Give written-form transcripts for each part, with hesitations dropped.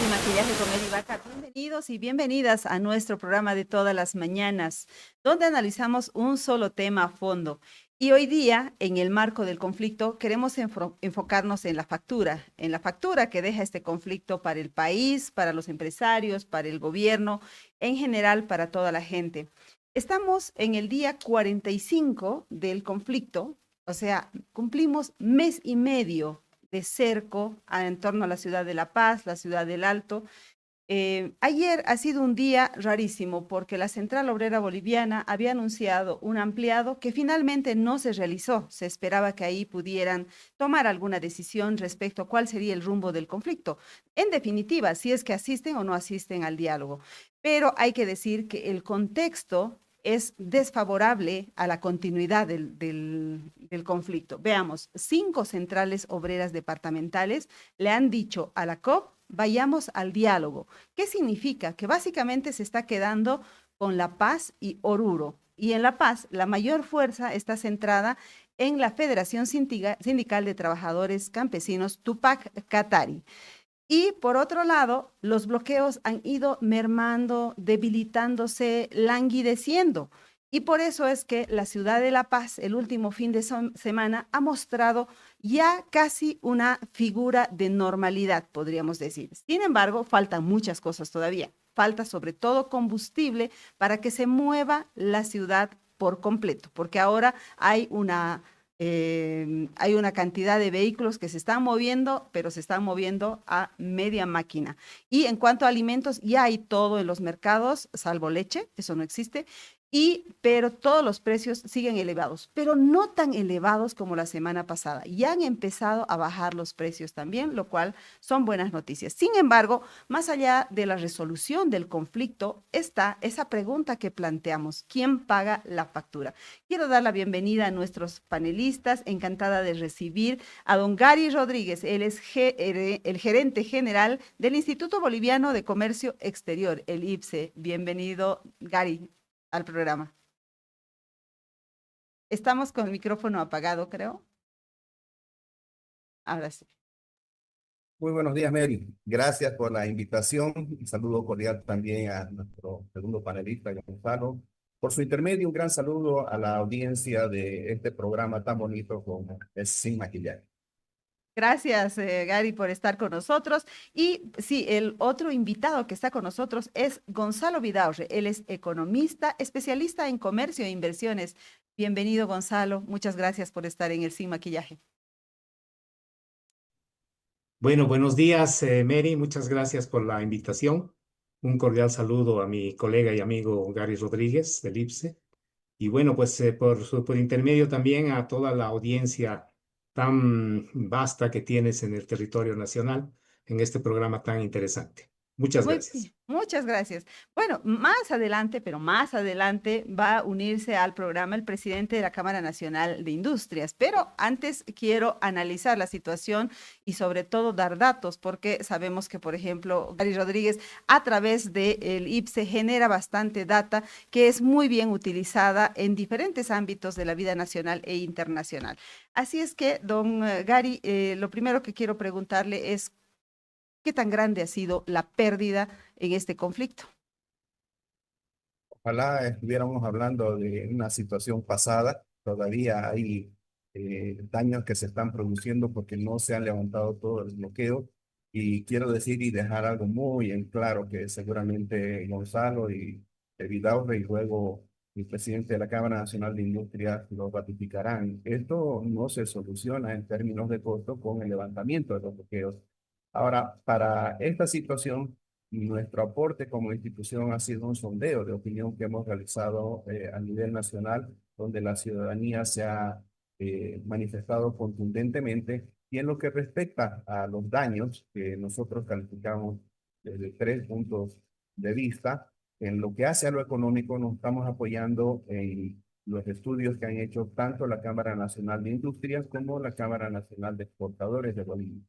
Sin Maquillaje con Eri Vaca. Bienvenidos y bienvenidas a nuestro programa de todas las mañanas, donde analizamos un solo tema a fondo. Y hoy día, en el marco del conflicto, queremos enfocarnos en la factura que deja este conflicto para el país, para los empresarios, para el gobierno, en general para toda la gente. Estamos en el día 45 del conflicto, o sea, cumplimos mes y medio de cerco en torno a la ciudad de La Paz, la ciudad del Alto. Ayer ha sido un día rarísimo porque la Central Obrera Boliviana había anunciado un ampliado que finalmente no se realizó. Se esperaba que ahí pudieran tomar alguna decisión respecto a cuál sería el rumbo del conflicto. En definitiva, si es que asisten o no asisten al diálogo. Pero hay que decir que el contexto es desfavorable a la continuidad del conflicto. Veamos, 5 centrales obreras departamentales le han dicho a la COP, vayamos al diálogo. ¿Qué significa? Que básicamente se está quedando con La Paz y Oruro. Y en La Paz, la mayor fuerza está centrada en la Federación Sindical de Trabajadores Campesinos Tupac Katari. Y por otro lado, los bloqueos han ido mermando, debilitándose, languideciendo. Y por eso es que la ciudad de La Paz, el último fin de semana, ha mostrado ya casi una figura de normalidad, podríamos decir. Sin embargo, faltan muchas cosas todavía. Falta sobre todo combustible para que se mueva la ciudad por completo, porque ahora hay una cantidad de vehículos que se están moviendo, pero se están moviendo a media máquina. Y en cuanto a alimentos, ya hay todo en los mercados, salvo leche, eso no existe. Pero todos los precios siguen elevados, pero no tan elevados como la semana pasada. Ya han empezado a bajar los precios también, lo cual son buenas noticias. Sin embargo, más allá de la resolución del conflicto, está esa pregunta que planteamos: ¿quién paga la factura? Quiero dar la bienvenida a nuestros panelistas, encantada de recibir a don Gary Rodríguez. Él es el gerente general del Instituto Boliviano de Comercio Exterior, el IPSE. Bienvenido, Gary, al programa. Estamos con el micrófono apagado, creo. Ahora sí. Muy buenos días, Mary. Gracias por la invitación. Un saludo cordial también a nuestro segundo panelista, Gonzalo. Por su intermedio, un gran saludo a la audiencia de este programa tan bonito como es Sin Maquillaje. Gracias, Gary, por estar con nosotros. Y sí, el otro invitado que está con nosotros es Gonzalo Vidaurre. Él es economista, especialista en comercio e inversiones. Bienvenido, Gonzalo. Muchas gracias por estar en el Sin Maquillaje. Bueno, buenos días, Mary. Muchas gracias por la invitación. Un cordial saludo a mi colega y amigo Gary Rodríguez del IPSE. Y bueno, pues por intermedio también a toda la audiencia tan vasta que tienes en el territorio nacional en este programa tan interesante. Muchas Muy gracias. bien, muchas gracias. Bueno, más adelante, pero más adelante va a unirse al programa el presidente de la Cámara Nacional de Industrias. Pero antes quiero analizar la situación y sobre todo dar datos, porque sabemos que, por ejemplo, Gary Rodríguez a través del IPSE genera bastante data que es muy bien utilizada en diferentes ámbitos de la vida nacional e internacional. Así es que, don Gary, lo primero que quiero preguntarle es: ¿qué tan grande ha sido la pérdida en este conflicto? Ojalá estuviéramos hablando de una situación pasada. Todavía hay daños que se están produciendo porque no se han levantado todos los bloqueos. Y quiero decir y dejar algo muy en claro que seguramente Gonzalo y Vidaurre y luego el presidente de la Cámara Nacional de Industria lo ratificarán. Esto no se soluciona en términos de costo con el levantamiento de los bloqueos. Ahora, para esta situación, nuestro aporte como institución ha sido un sondeo de opinión que hemos realizado a nivel nacional, donde la ciudadanía se ha manifestado contundentemente. Y en lo que respecta a los daños que nosotros calificamos desde 3 puntos de vista, en lo que hace a lo económico, nos estamos apoyando en los estudios que han hecho tanto la Cámara Nacional de Industrias como la Cámara Nacional de Exportadores de Bolivia.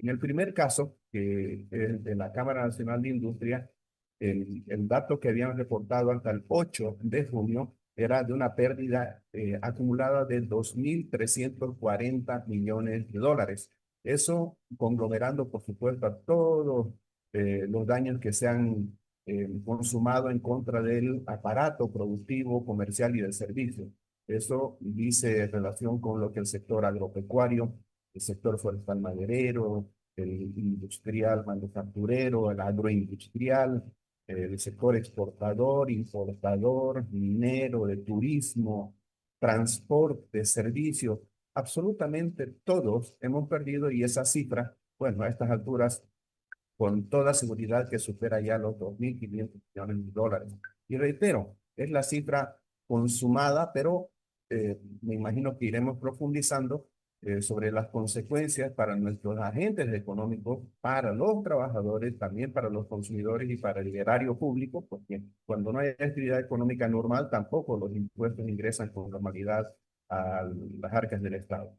En el primer caso, que es de la Cámara Nacional de Industria, el dato que habían reportado hasta el 8 de junio era de una pérdida acumulada de 2.340 millones de dólares. Eso conglomerando, por supuesto, a todos los daños que se han consumado en contra del aparato productivo, comercial y de servicio. Eso dice en relación con lo que el sector agropecuario, el sector forestal maderero, el industrial manufacturero, el agroindustrial, el sector exportador, importador, minero, de turismo, transporte, servicio, absolutamente todos hemos perdido y esa cifra, bueno, a estas alturas, con toda seguridad que supera ya los 2.500 millones de dólares. Y reitero, es la cifra consumada, pero me imagino que iremos profundizando sobre las consecuencias para nuestros agentes económicos, para los trabajadores, también para los consumidores y para el erario público, porque cuando no hay actividad económica normal, tampoco los impuestos ingresan con normalidad a las arcas del Estado.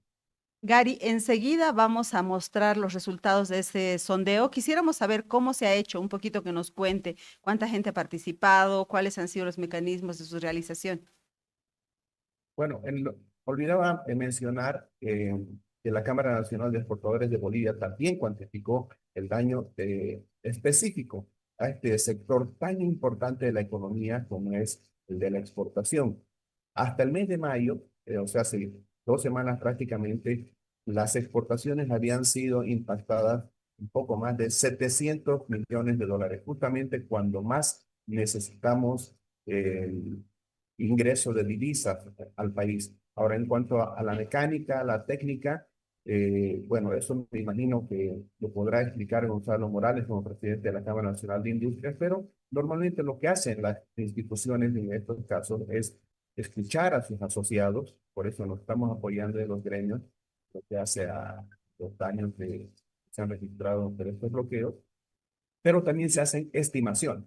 Gary, enseguida vamos a mostrar los resultados de ese sondeo. Quisiéramos saber cómo se ha hecho, un poquito que nos cuente cuánta gente ha participado, cuáles han sido los mecanismos de su realización. Bueno, olvidaba mencionar que la Cámara Nacional de Exportadores de Bolivia también cuantificó el daño específico a este sector tan importante de la economía como es el de la exportación. Hasta el mes de mayo, o sea, hace 2 semanas prácticamente, las exportaciones habían sido impactadas un poco más de 700 millones de dólares, justamente cuando más necesitamos ingreso de divisas al país. Ahora, en cuanto a la mecánica, a la técnica, bueno, eso me imagino que lo podrá explicar Gonzalo Morales como presidente de la Cámara Nacional de Industrias, pero normalmente lo que hacen las instituciones en estos casos es escuchar a sus asociados, por eso nos estamos apoyando de los gremios, lo que hace a los daños que se han registrado por estos bloqueos, pero también se hacen estimaciones,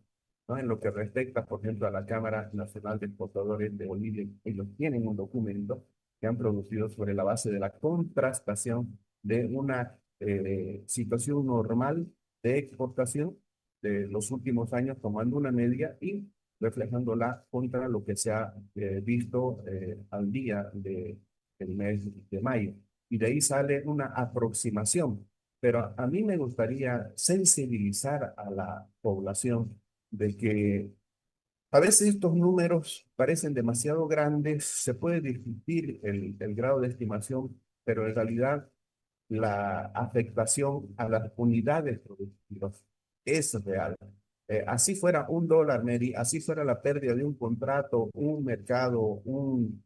¿no? En lo que respecta, por ejemplo, a la Cámara Nacional de Exportadores de Bolivia, ellos tienen un documento que han producido sobre la base de la contrastación de una situación normal de exportación de los últimos años, tomando una media y reflejándola contra lo que se ha visto al día del mes de mayo. Y de ahí sale una aproximación, pero a mí me gustaría sensibilizar a la población de que a veces estos números parecen demasiado grandes, se puede discutir el grado de estimación, pero en realidad la afectación a las unidades productivas es real. Así fuera $1, Mary, así fuera la pérdida de un contrato, un mercado, un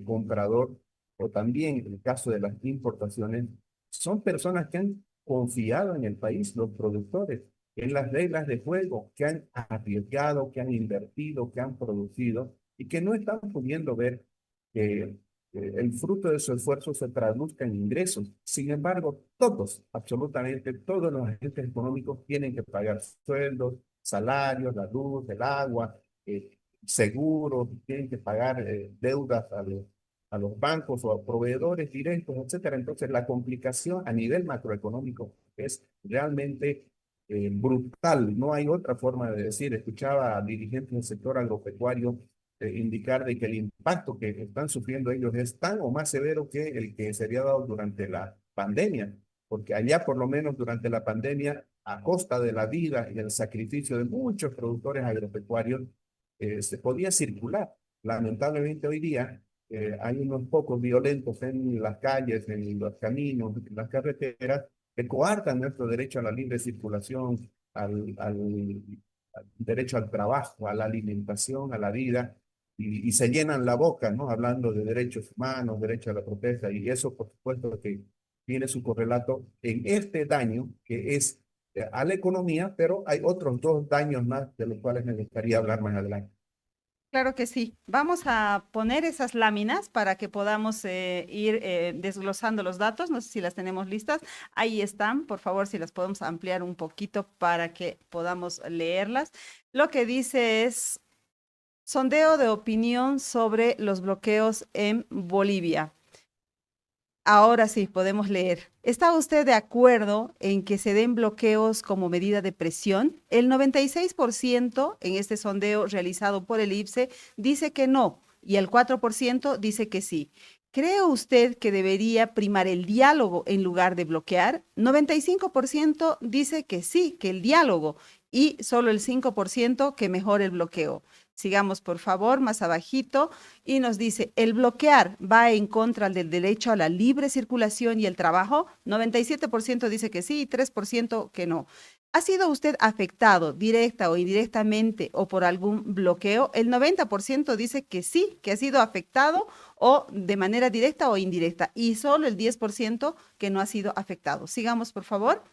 comprador, o también en el caso de las importaciones, son personas que han confiado en el país, los productores, en las reglas de juego, que han arriesgado, que han invertido, que han producido y que no están pudiendo ver que el fruto de su esfuerzo se traduzca en ingresos. Sin embargo, todos, absolutamente todos los agentes económicos tienen que pagar sueldos, salarios, la luz, el agua, seguros, tienen que pagar deudas a los bancos o a proveedores directos, etcétera. Entonces, la complicación a nivel macroeconómico es realmente brutal. No hay otra forma de decir. Escuchaba a dirigentes del sector agropecuario indicar de que el impacto que están sufriendo ellos es tan o más severo que el que se había dado durante la pandemia, porque allá por lo menos durante la pandemia, a costa de la vida y del sacrificio de muchos productores agropecuarios, se podía circular. Lamentablemente hoy día hay unos pocos violentos en las calles, en los caminos, en las carreteras, que coartan nuestro derecho a la libre circulación, al derecho al trabajo, a la alimentación, a la vida, y se llenan la boca, ¿no? Hablando de derechos humanos, derecho a la protesta, y eso, por supuesto, que tiene su correlato en este daño que es a la economía, pero hay otros dos daños más de los cuales me gustaría hablar más adelante. Claro que sí. Vamos a poner esas láminas para que podamos ir desglosando los datos. No sé si las tenemos listas. Ahí están. Por favor, si las podemos ampliar un poquito para que podamos leerlas. Lo que dice es sondeo de opinión sobre los bloqueos en Bolivia. Ahora sí, podemos leer. ¿Está usted de acuerdo en que se den bloqueos como medida de presión? El 96% en este sondeo realizado por el IPSE dice que no y el 4% dice que sí. ¿Cree usted que debería primar el diálogo en lugar de bloquear? 95% dice que sí, que el diálogo, y solo el 5% que mejor el bloqueo. Sigamos, por favor, más abajito, y nos dice, ¿el bloquear va en contra del derecho a la libre circulación y el trabajo? 97% dice que sí y 3% que no. ¿Ha sido usted afectado directa o indirectamente o por algún bloqueo? El 90% dice que sí, que ha sido afectado o de manera directa o indirecta, y solo el 10% que no ha sido afectado. Sigamos, por favor.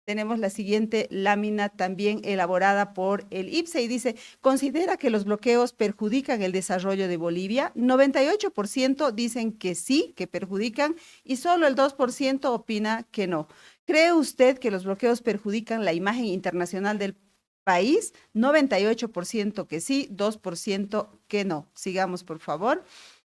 Tenemos la siguiente lámina también elaborada por el IPSE y dice, ¿considera que los bloqueos perjudican el desarrollo de Bolivia? 98% dicen que sí, que perjudican, y solo el 2% opina que no. ¿Cree usted que los bloqueos perjudican la imagen internacional del país? 98% que sí, 2% que no. Sigamos, por favor.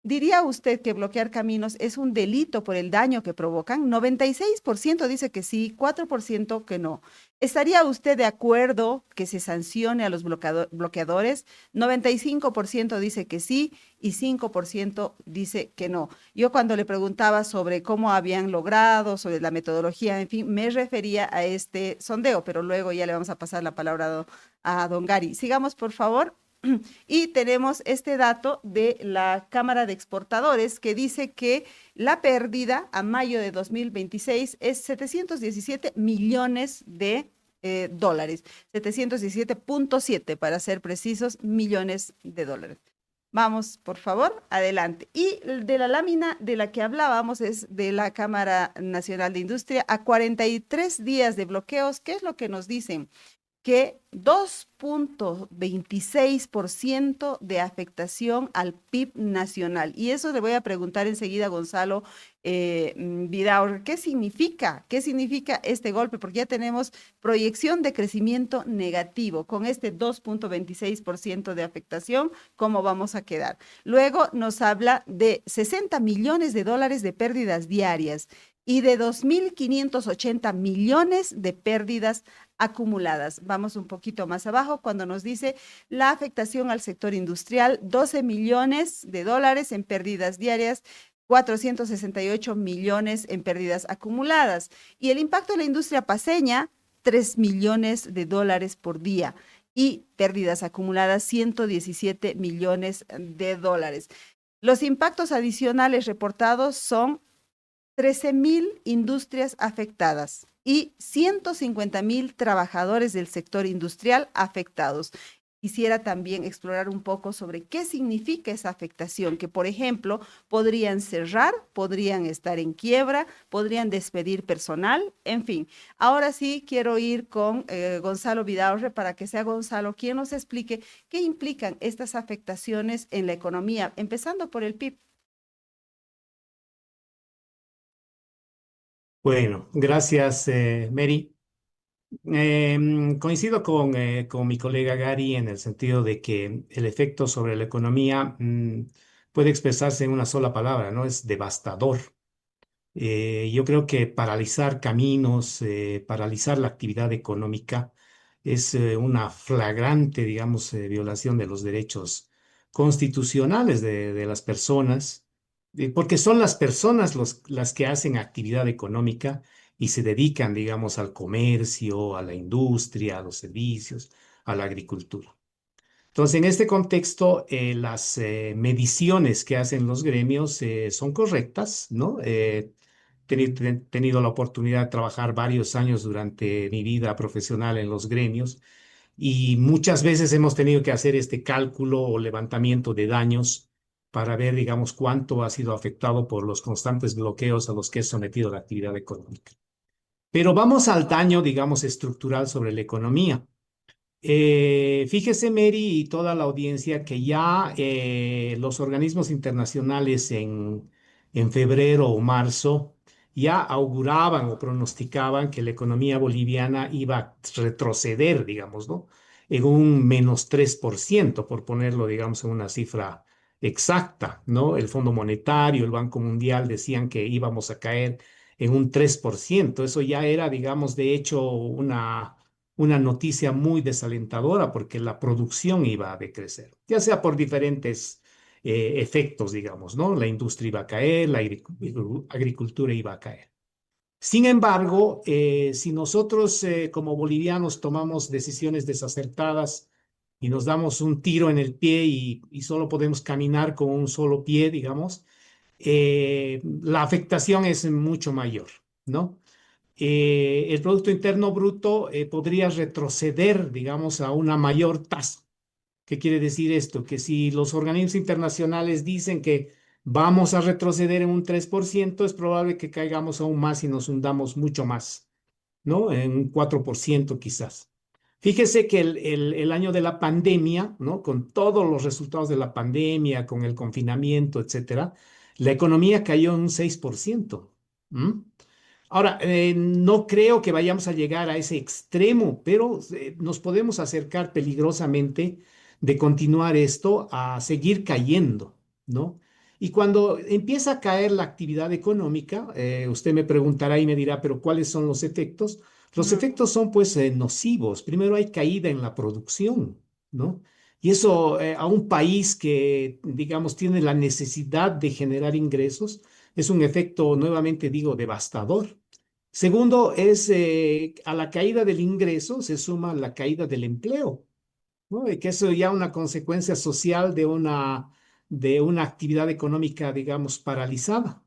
¿Diría usted que bloquear caminos es un delito por el daño que provocan? 96% dice que sí, 4% que no. ¿Estaría usted de acuerdo que se sancione a los bloqueadores? 95% dice que sí y 5% dice que no. Yo cuando le preguntaba sobre cómo habían logrado, sobre la metodología, en fin, me refería a este sondeo, pero luego ya le vamos a pasar la palabra a don Gary. Sigamos, por favor. Y tenemos este dato de la Cámara de Exportadores que dice que la pérdida a mayo de 2026 es 717 millones de dólares, 717.7 para ser precisos, millones de dólares. Vamos, por favor, adelante. Y de la lámina de la que hablábamos es de la Cámara Nacional de Industria a 43 días de bloqueos. ¿Qué es lo que nos dicen? Que 2.26% de afectación al PIB nacional. Y eso le voy a preguntar enseguida a Gonzalo Vidaur, ¿qué significa? ¿Qué significa este golpe? Porque ya tenemos proyección de crecimiento negativo. Con este 2.26% de afectación, ¿cómo vamos a quedar? Luego nos habla de 60 millones de dólares de pérdidas diarias y de 2.580 millones de pérdidas acumuladas. Vamos un poquito más abajo cuando nos dice la afectación al sector industrial, 12 millones de dólares en pérdidas diarias, 468 millones en pérdidas acumuladas. Y el impacto en la industria paceña, 3 millones de dólares por día y pérdidas acumuladas, 117 millones de dólares. Los impactos adicionales reportados son 13.000 industrias afectadas y 150.000 trabajadores del sector industrial afectados. Quisiera también explorar un poco sobre qué significa esa afectación, que por ejemplo podrían cerrar, podrían estar en quiebra, podrían despedir personal, en fin. Ahora sí quiero ir con Gonzalo Vidaurre para que sea Gonzalo quien nos explique qué implican estas afectaciones en la economía, empezando por el PIB. Bueno, gracias, Mary. Coincido con mi colega Gary en el sentido de que el efecto sobre la economía puede expresarse en una sola palabra, ¿no? Es devastador. Yo creo que paralizar caminos, paralizar la actividad económica es una flagrante, digamos, violación de los derechos constitucionales de las personas, porque son las personas las que hacen actividad económica y se dedican, digamos, al comercio, a la industria, a los servicios, a la agricultura. Entonces, en este contexto, las mediciones que hacen los gremios son correctas, ¿no? Tenido la oportunidad de trabajar varios años durante mi vida profesional en los gremios y muchas veces hemos tenido que hacer este cálculo o levantamiento de daños para ver, digamos, cuánto ha sido afectado por los constantes bloqueos a los que es sometido la actividad económica. Pero vamos al daño, digamos, estructural sobre la economía. Fíjese, Mary, y toda la audiencia, que ya los organismos internacionales en febrero o marzo ya auguraban o pronosticaban que la economía boliviana iba a retroceder, digamos, ¿no? En un -3%, por ponerlo, digamos, en una cifra exacta, ¿no? El Fondo Monetario, el Banco Mundial decían que íbamos a caer en un 3%. Eso ya era, digamos, de hecho, una noticia muy desalentadora porque la producción iba a decrecer, ya sea por diferentes efectos, digamos, ¿no? La industria iba a caer, la agricultura iba a caer. Sin embargo, si nosotros como bolivianos tomamos decisiones desacertadas y nos damos un tiro en el pie y solo podemos caminar con un solo pie, digamos, la afectación es mucho mayor, ¿no? El Producto Interno Bruto podría retroceder, digamos, a una mayor tasa. ¿Qué quiere decir esto? Que si los organismos internacionales dicen que vamos a retroceder en un 3%, es probable que caigamos aún más y nos hundamos mucho más, ¿no? En un 4% quizás. Fíjese que el año de la pandemia, ¿no? Con todos los resultados de la pandemia, con el confinamiento, etcétera, la economía cayó en un 6%. ¿Mm? Ahora, no creo que vayamos a llegar a ese extremo, pero nos podemos acercar peligrosamente de continuar esto a seguir cayendo, ¿no? Y cuando empieza a caer la actividad económica, usted me preguntará y me dirá, pero ¿cuáles son los efectos? Los Ujú. efectos son pues nocivos. Primero hay caída en la producción, ¿no? Y eso a un país que, digamos, tiene la necesidad de generar ingresos, es un efecto, nuevamente digo, devastador. Segundo, es a la caída del ingreso se suma la caída del empleo, ¿no? Y que eso ya una consecuencia social de una actividad económica, digamos, paralizada.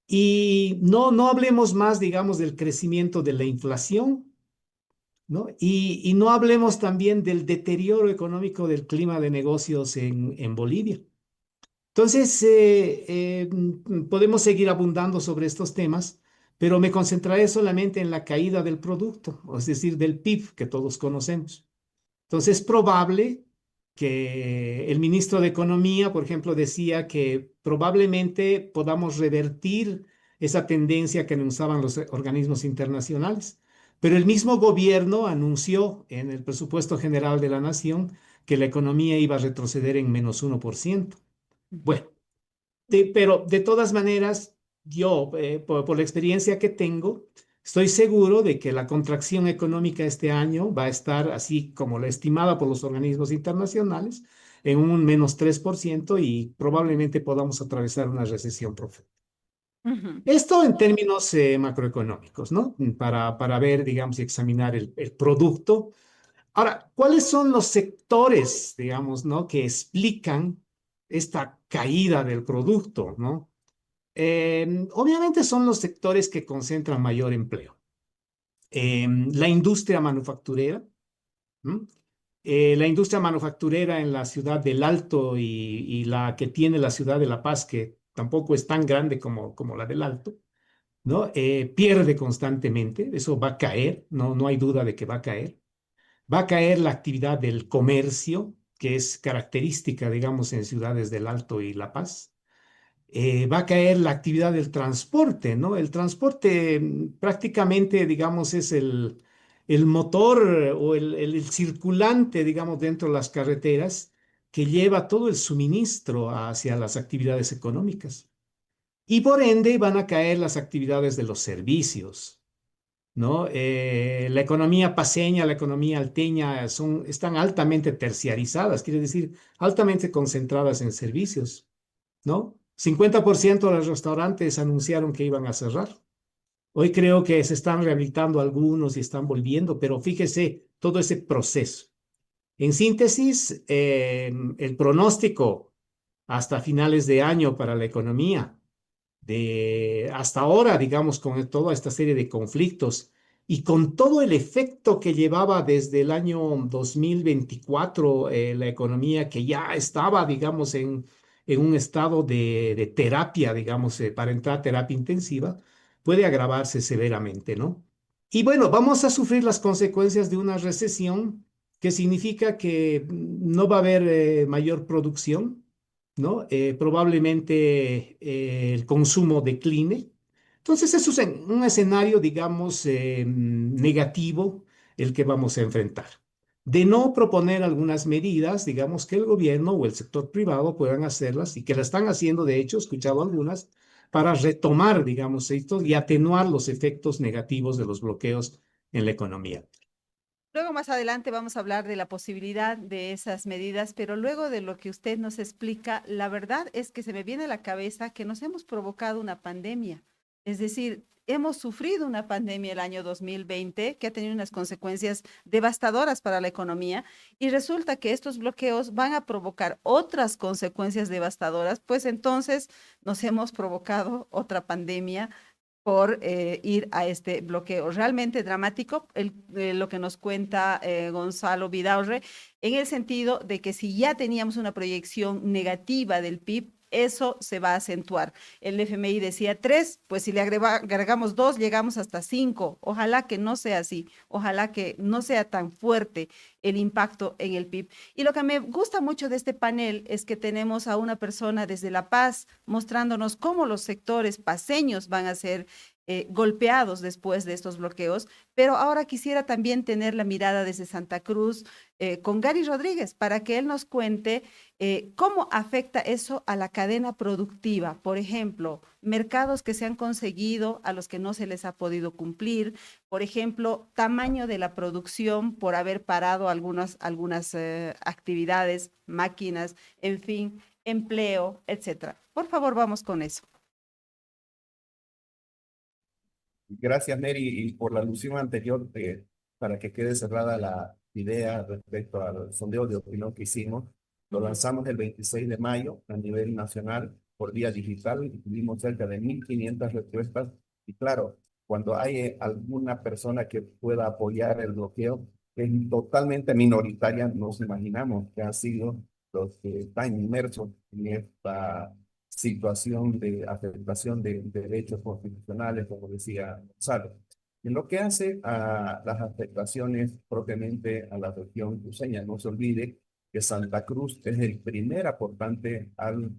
Y no hablemos más, digamos, del crecimiento de la inflación, ¿no? Y no hablemos también del deterioro económico del clima de negocios en Bolivia. Entonces, podemos seguir abundando sobre estos temas, pero me concentraré solamente en la caída del producto, es decir, del PIB que todos conocemos. Entonces, es probable que el ministro de Economía, por ejemplo, decía que probablemente podamos revertir esa tendencia que anunciaban los organismos internacionales. Pero el mismo gobierno anunció en el presupuesto general de la nación que la economía iba a retroceder en -1%. Ujú. Bueno, pero de todas maneras, yo, por la experiencia que tengo, estoy seguro de que la contracción económica este año va a estar así como la estimada por los organismos internacionales, en un -3% y probablemente podamos atravesar una recesión profunda. Ujú. Esto en términos macroeconómicos, ¿no? Para ver, digamos, y examinar el producto. Ahora, ¿cuáles son los sectores, digamos, ¿no? Que explican esta caída del producto, ¿no? Obviamente son los sectores que concentran mayor empleo. La industria manufacturera, ¿m? La industria manufacturera en la ciudad del Alto y la que tiene la ciudad de La Paz, que tampoco es tan grande como la del Alto, ¿no? Pierde constantemente, eso va a caer, no hay duda de que va a caer. Va a caer la actividad del comercio, que es característica, digamos, en ciudades del Alto y La Paz. Va a caer la actividad del transporte, ¿no? El transporte prácticamente, digamos, es el motor o el circulante, digamos, dentro de las carreteras que lleva todo el suministro hacia las actividades económicas. Y por ende van a caer las actividades de los servicios, ¿no? La economía paceña, la economía alteña están altamente terciarizadas, quiere decir, altamente concentradas en servicios, ¿no? 50% de los restaurantes anunciaron que iban a cerrar. Hoy creo que se están rehabilitando algunos y están volviendo, pero fíjese todo ese proceso. En síntesis, el pronóstico hasta finales de año para la economía de hasta ahora, digamos, con toda esta serie de conflictos y con todo el efecto que llevaba desde el año 2024, la economía que ya estaba, digamos, en un estado de terapia, digamos, para entrar a terapia intensiva, puede agravarse severamente, ¿no? Y bueno, vamos a sufrir las consecuencias de una recesión que significa que no va a haber mayor producción, ¿no? Probablemente el consumo decline. Entonces, eso es un escenario, digamos, negativo el que vamos a enfrentar. De no proponer algunas medidas, digamos, que el gobierno o el sector privado puedan hacerlas y que la están haciendo, de hecho, he escuchado algunas, para retomar, digamos, esto y atenuar los efectos negativos de los bloqueos en la economía. Luego más adelante vamos a hablar de la posibilidad de esas medidas, pero luego de lo que usted nos explica, la verdad es que se me viene a la cabeza que nos hemos provocado una pandemia. Es decir, hemos sufrido una pandemia el año 2020 que ha tenido unas consecuencias devastadoras para la economía y resulta que estos bloqueos van a provocar otras consecuencias devastadoras, pues entonces nos hemos provocado otra pandemia por ir a este bloqueo. Realmente dramático lo que nos cuenta Gonzalo Vidaurre, en el sentido de que si ya teníamos una proyección negativa del PIB, eso se va a acentuar. El FMI decía 3, pues si le agregamos 2, llegamos hasta 5. Ojalá que no sea así, ojalá que no sea tan fuerte el impacto en el PIB. Y lo que me gusta mucho de este panel es que tenemos a una persona desde La Paz mostrándonos cómo los sectores paseños van a ser golpeados después de estos bloqueos, pero ahora quisiera también tener la mirada desde Santa Cruz con Gary Rodríguez para que él nos cuente cómo afecta eso a la cadena productiva. Por ejemplo, mercados que se han conseguido a los que no se les ha podido cumplir, por ejemplo, tamaño de la producción por haber parado algunas actividades, máquinas, en fin, empleo, etcétera. Por favor, vamos con eso. Gracias, Mary, y por la alusión anterior, para que quede cerrada la idea respecto al sondeo de opinión que hicimos. Lo lanzamos el 26 de mayo a nivel nacional por vía digital y tuvimos cerca de 1.500 respuestas. Y claro, cuando hay alguna persona que pueda apoyar el bloqueo, es totalmente minoritaria, nos imaginamos que han sido los que están inmersos en esta situación de afectación de derechos constitucionales, como decía Gonzalo. En lo que hace a las afectaciones propiamente a la región cruceña, no se olvide que Santa Cruz es el primer aportante al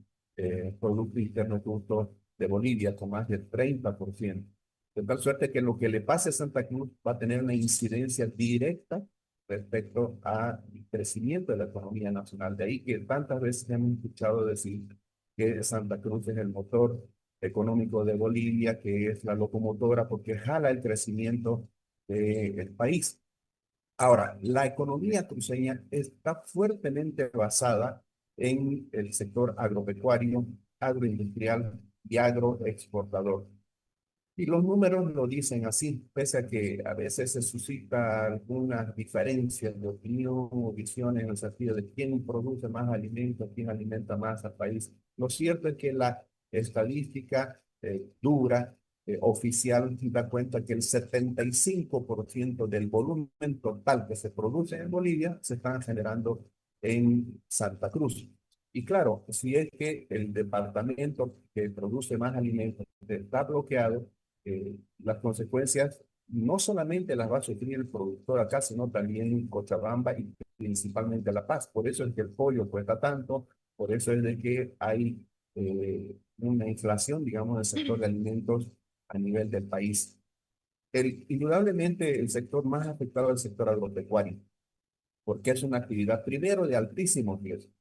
Producto Interno Bruto de Bolivia, con más del 30%. De tal suerte que lo que le pase a Santa Cruz va a tener una incidencia directa respecto al crecimiento de la economía nacional. De ahí que tantas veces hemos escuchado decir que Santa Cruz es el motor económico de Bolivia, que es la locomotora porque jala el crecimiento del país. Ahora, la economía cruceña está fuertemente basada en el sector agropecuario, agroindustrial y agroexportador. Y los números lo dicen así, pese a que a veces se suscita algunas diferencias de opinión o visiones en el sentido de quién produce más alimentos, quién alimenta más al país. Lo cierto es que la estadística dura, oficial, da cuenta que el 75% del volumen total que se produce en Bolivia se están generando en Santa Cruz. Y claro, si es que el departamento que produce más alimentos está bloqueado, las consecuencias no solamente las va a sufrir el productor acá, sino también Cochabamba y principalmente La Paz. Por eso es que el pollo cuesta tanto, por eso es de que hay una inflación, digamos, del sector de alimentos a nivel del país. Indudablemente el sector más afectado es el sector agropecuario, porque es una actividad primero de altísimo riesgo,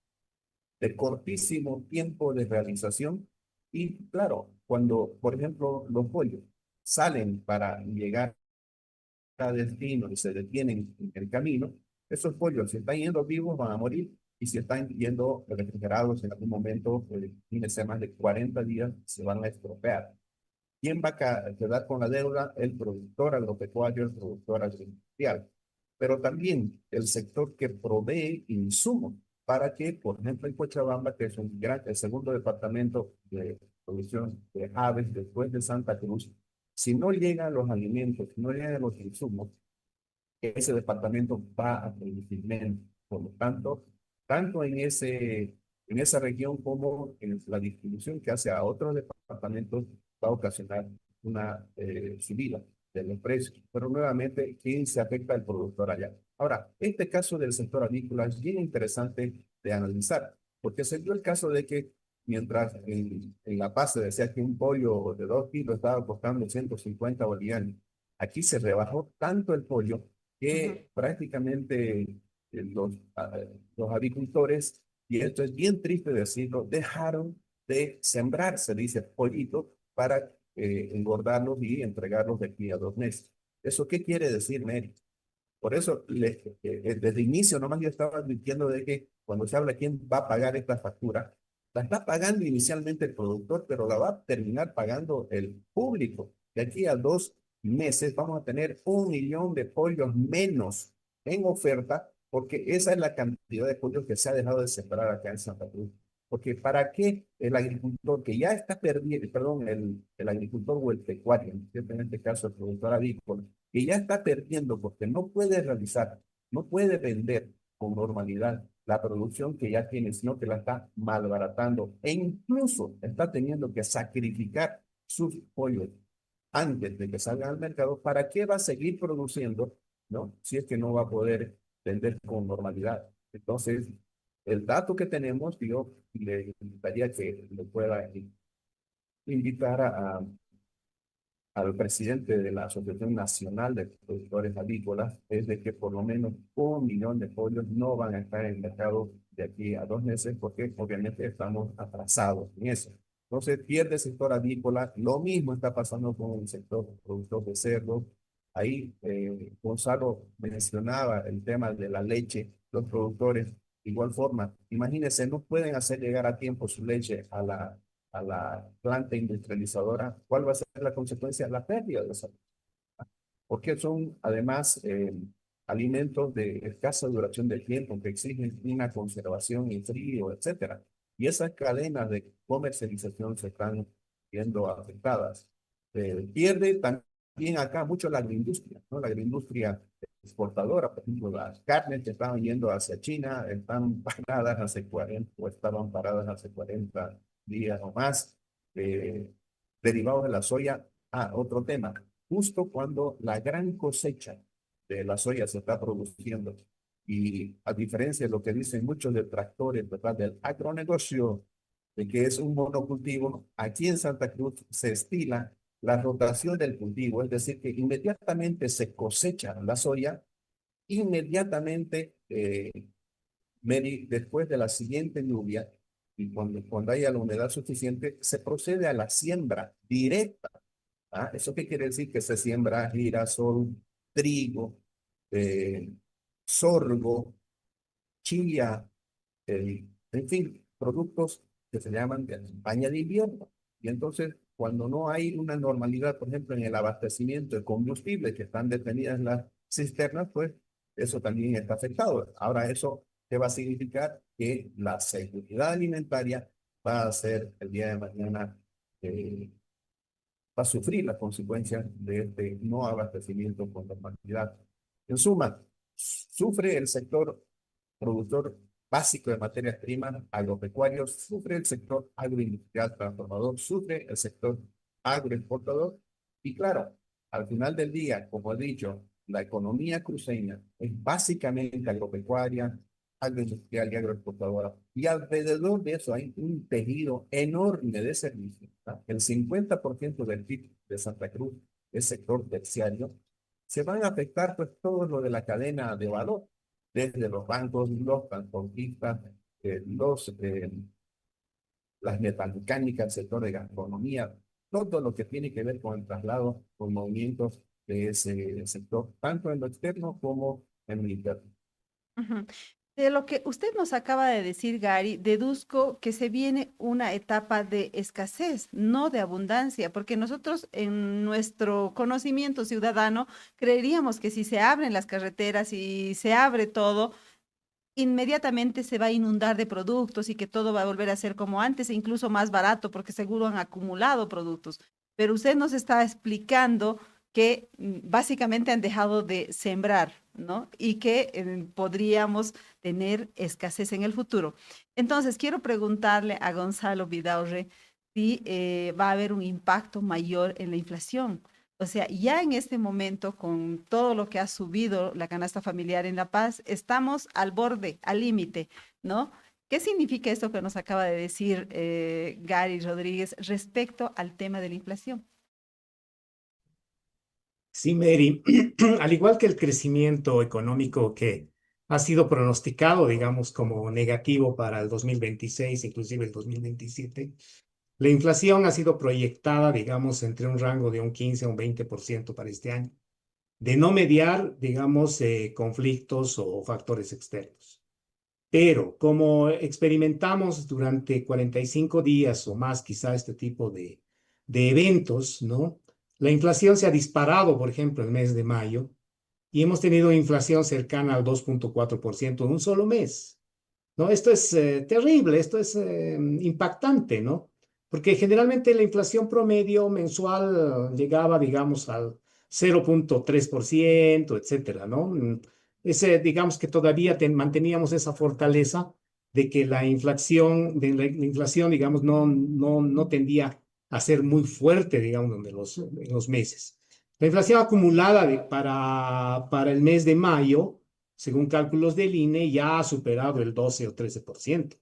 de cortísimo tiempo de realización. Y claro, cuando, por ejemplo, los pollos salen para llegar a destino y se detienen en el camino, esos pollos, si están yendo vivos, van a morir. Y si están yendo refrigerados en algún momento, imagínense, más de 40 días, se van a estropear. ¿Quién va a quedar con la deuda? El productor agropecuario, el productor agroindustrial, pero también el sector que provee insumos para que, por ejemplo, en Cochabamba, que es el segundo departamento de producción de aves después de Santa Cruz, si no llegan los alimentos, si no llegan los insumos, ese departamento va a producir menos. Por lo tanto, tanto en esa región como en la distribución que hace a otros departamentos, va a ocasionar una subida de los precios. Pero nuevamente, ¿quién se afecta? El productor allá. Ahora, este caso del sector avícola es bien interesante de analizar, porque se dio el caso de que mientras en La Paz se decía que un pollo de 2 kilos estaba costando 150 bolivianos, aquí se rebajó tanto el pollo Ujú. que prácticamente los agricultores, y esto es bien triste decirlo, dejaron de sembrar, se dice, pollitos para engordarlos y entregarlos de aquí a 2 meses. ¿Eso qué quiere decir, Mary? Por eso, desde el inicio nomás yo estaba advirtiendo de que cuando se habla quién va a pagar esta factura, la está pagando inicialmente el productor, pero la va a terminar pagando el público. De aquí a 2 meses vamos a tener 1 millón de pollos menos en oferta, porque esa es la cantidad de pollos que se ha dejado de sembrar acá en Santa Cruz. Porque ¿para qué el agricultor que ya está perdiendo, perdón, el agricultor o el pecuario, en este caso el productor avícola, que ya está perdiendo porque no puede realizar, no puede vender con normalidad la producción que ya tiene, sino que la está malbaratando e incluso está teniendo que sacrificar sus pollos antes de que salgan al mercado? ¿Para qué va a seguir produciendo, no? Si es que no va a poder vender con normalidad. Entonces, el dato que tenemos, yo le gustaría que le pueda invitar al presidente de la Asociación Nacional de Productores Avícolas, es de que por lo menos 1 millón de pollos no van a estar en el mercado de aquí a 2 meses, porque obviamente estamos atrasados en eso. Entonces pierde el sector avícola. Lo mismo está pasando con el sector productor de cerdo. Ahí Gonzalo mencionaba el tema de la leche. Los productores, de igual forma, imagínense, no pueden hacer llegar a tiempo su leche a la planta industrializadora. ¿Cuál va a ser la consecuencia? La pérdida de salud. Porque son además alimentos de escasa duración del tiempo que exigen una conservación en frío, etcétera. Y esas cadenas de comercialización se están viendo afectadas. Pierde también acá mucho la agroindustria, ¿no? La agroindustria exportadora, por ejemplo, las carnes que estaban yendo hacia China están paradas hace 40 o estaban paradas hace 40 días o más, derivados de la soya. Ah, otro tema, justo cuando la gran cosecha de la soya se está produciendo. Y a diferencia de lo que dicen muchos detractores, ¿verdad?, del agronegocio, de que es un monocultivo, aquí en Santa Cruz se estila la rotación del cultivo, es decir, que inmediatamente se cosecha la soya, inmediatamente, después de la siguiente lluvia, y cuando haya la humedad suficiente, se procede a la siembra directa. ¿Ah? ¿Eso qué quiere decir? Que se siembra girasol, trigo, eh, sorgo, chía, en fin, productos que se llaman de campaña de invierno. Y entonces, cuando no hay una normalidad, por ejemplo, en el abastecimiento de combustible que están detenidas en las cisternas, pues eso también está afectado. Ahora, ¿eso qué va a significar? Que la seguridad alimentaria va a ser el día de mañana, va a sufrir las consecuencias de este no abastecimiento con normalidad. En suma, sufre el sector productor básico de materias primas, agropecuario, sufre el sector agroindustrial transformador, sufre el sector agroexportador. Y claro, al final del día, como he dicho, la economía cruceña es básicamente agropecuaria, agroindustrial y agroexportadora. Y alrededor de eso hay un tejido enorme de servicios, ¿tá? El 50% del PIB de Santa Cruz es sector terciario. Se van a afectar pues todo lo de la cadena de valor, desde los bancos, los transportistas, las metalmecánicas, el sector de gastronomía, todo lo que tiene que ver con el traslado, con movimientos de ese sector, tanto en lo externo como en lo interno. Ujú. De lo que usted nos acaba de decir, Gary, deduzco que se viene una etapa de escasez, no de abundancia, porque nosotros en nuestro conocimiento ciudadano creeríamos que si se abren las carreteras y se abre todo, inmediatamente se va a inundar de productos y que todo va a volver a ser como antes e incluso más barato porque seguro han acumulado productos. Pero usted nos está explicando que básicamente han dejado de sembrar, ¿no? Y que podríamos tener escasez en el futuro. Entonces, quiero preguntarle a Gonzalo Vidaurre si va a haber un impacto mayor en la inflación. O sea, ya en este momento, con todo lo que ha subido la canasta familiar en La Paz, estamos al borde, al límite, ¿no? ¿Qué significa esto que nos acaba de decir Gary Rodríguez respecto al tema de la inflación? Sí, Mary, al igual que el crecimiento económico que ha sido pronosticado, digamos, como negativo para el 2026, inclusive el 2027, la inflación ha sido proyectada, digamos, entre un rango de un 15 a un 20% para este año. de no mediar, digamos, conflictos o factores externos. Pero como experimentamos durante 45 días o más quizá este tipo de eventos, ¿no? La inflación se ha disparado, por ejemplo, el mes de mayo, y hemos tenido inflación cercana al 2.4% en un solo mes, ¿no? Esto es terrible, esto es impactante, ¿no? Porque generalmente la inflación promedio mensual llegaba, digamos, al 0.3%, etcétera, ¿no? Digamos que todavía manteníamos esa fortaleza de que la inflación, digamos, no tendía a ser muy fuerte, digamos, en los meses. La inflación acumulada para el mes de mayo, según cálculos del INE, ya ha superado el 12 o 13%.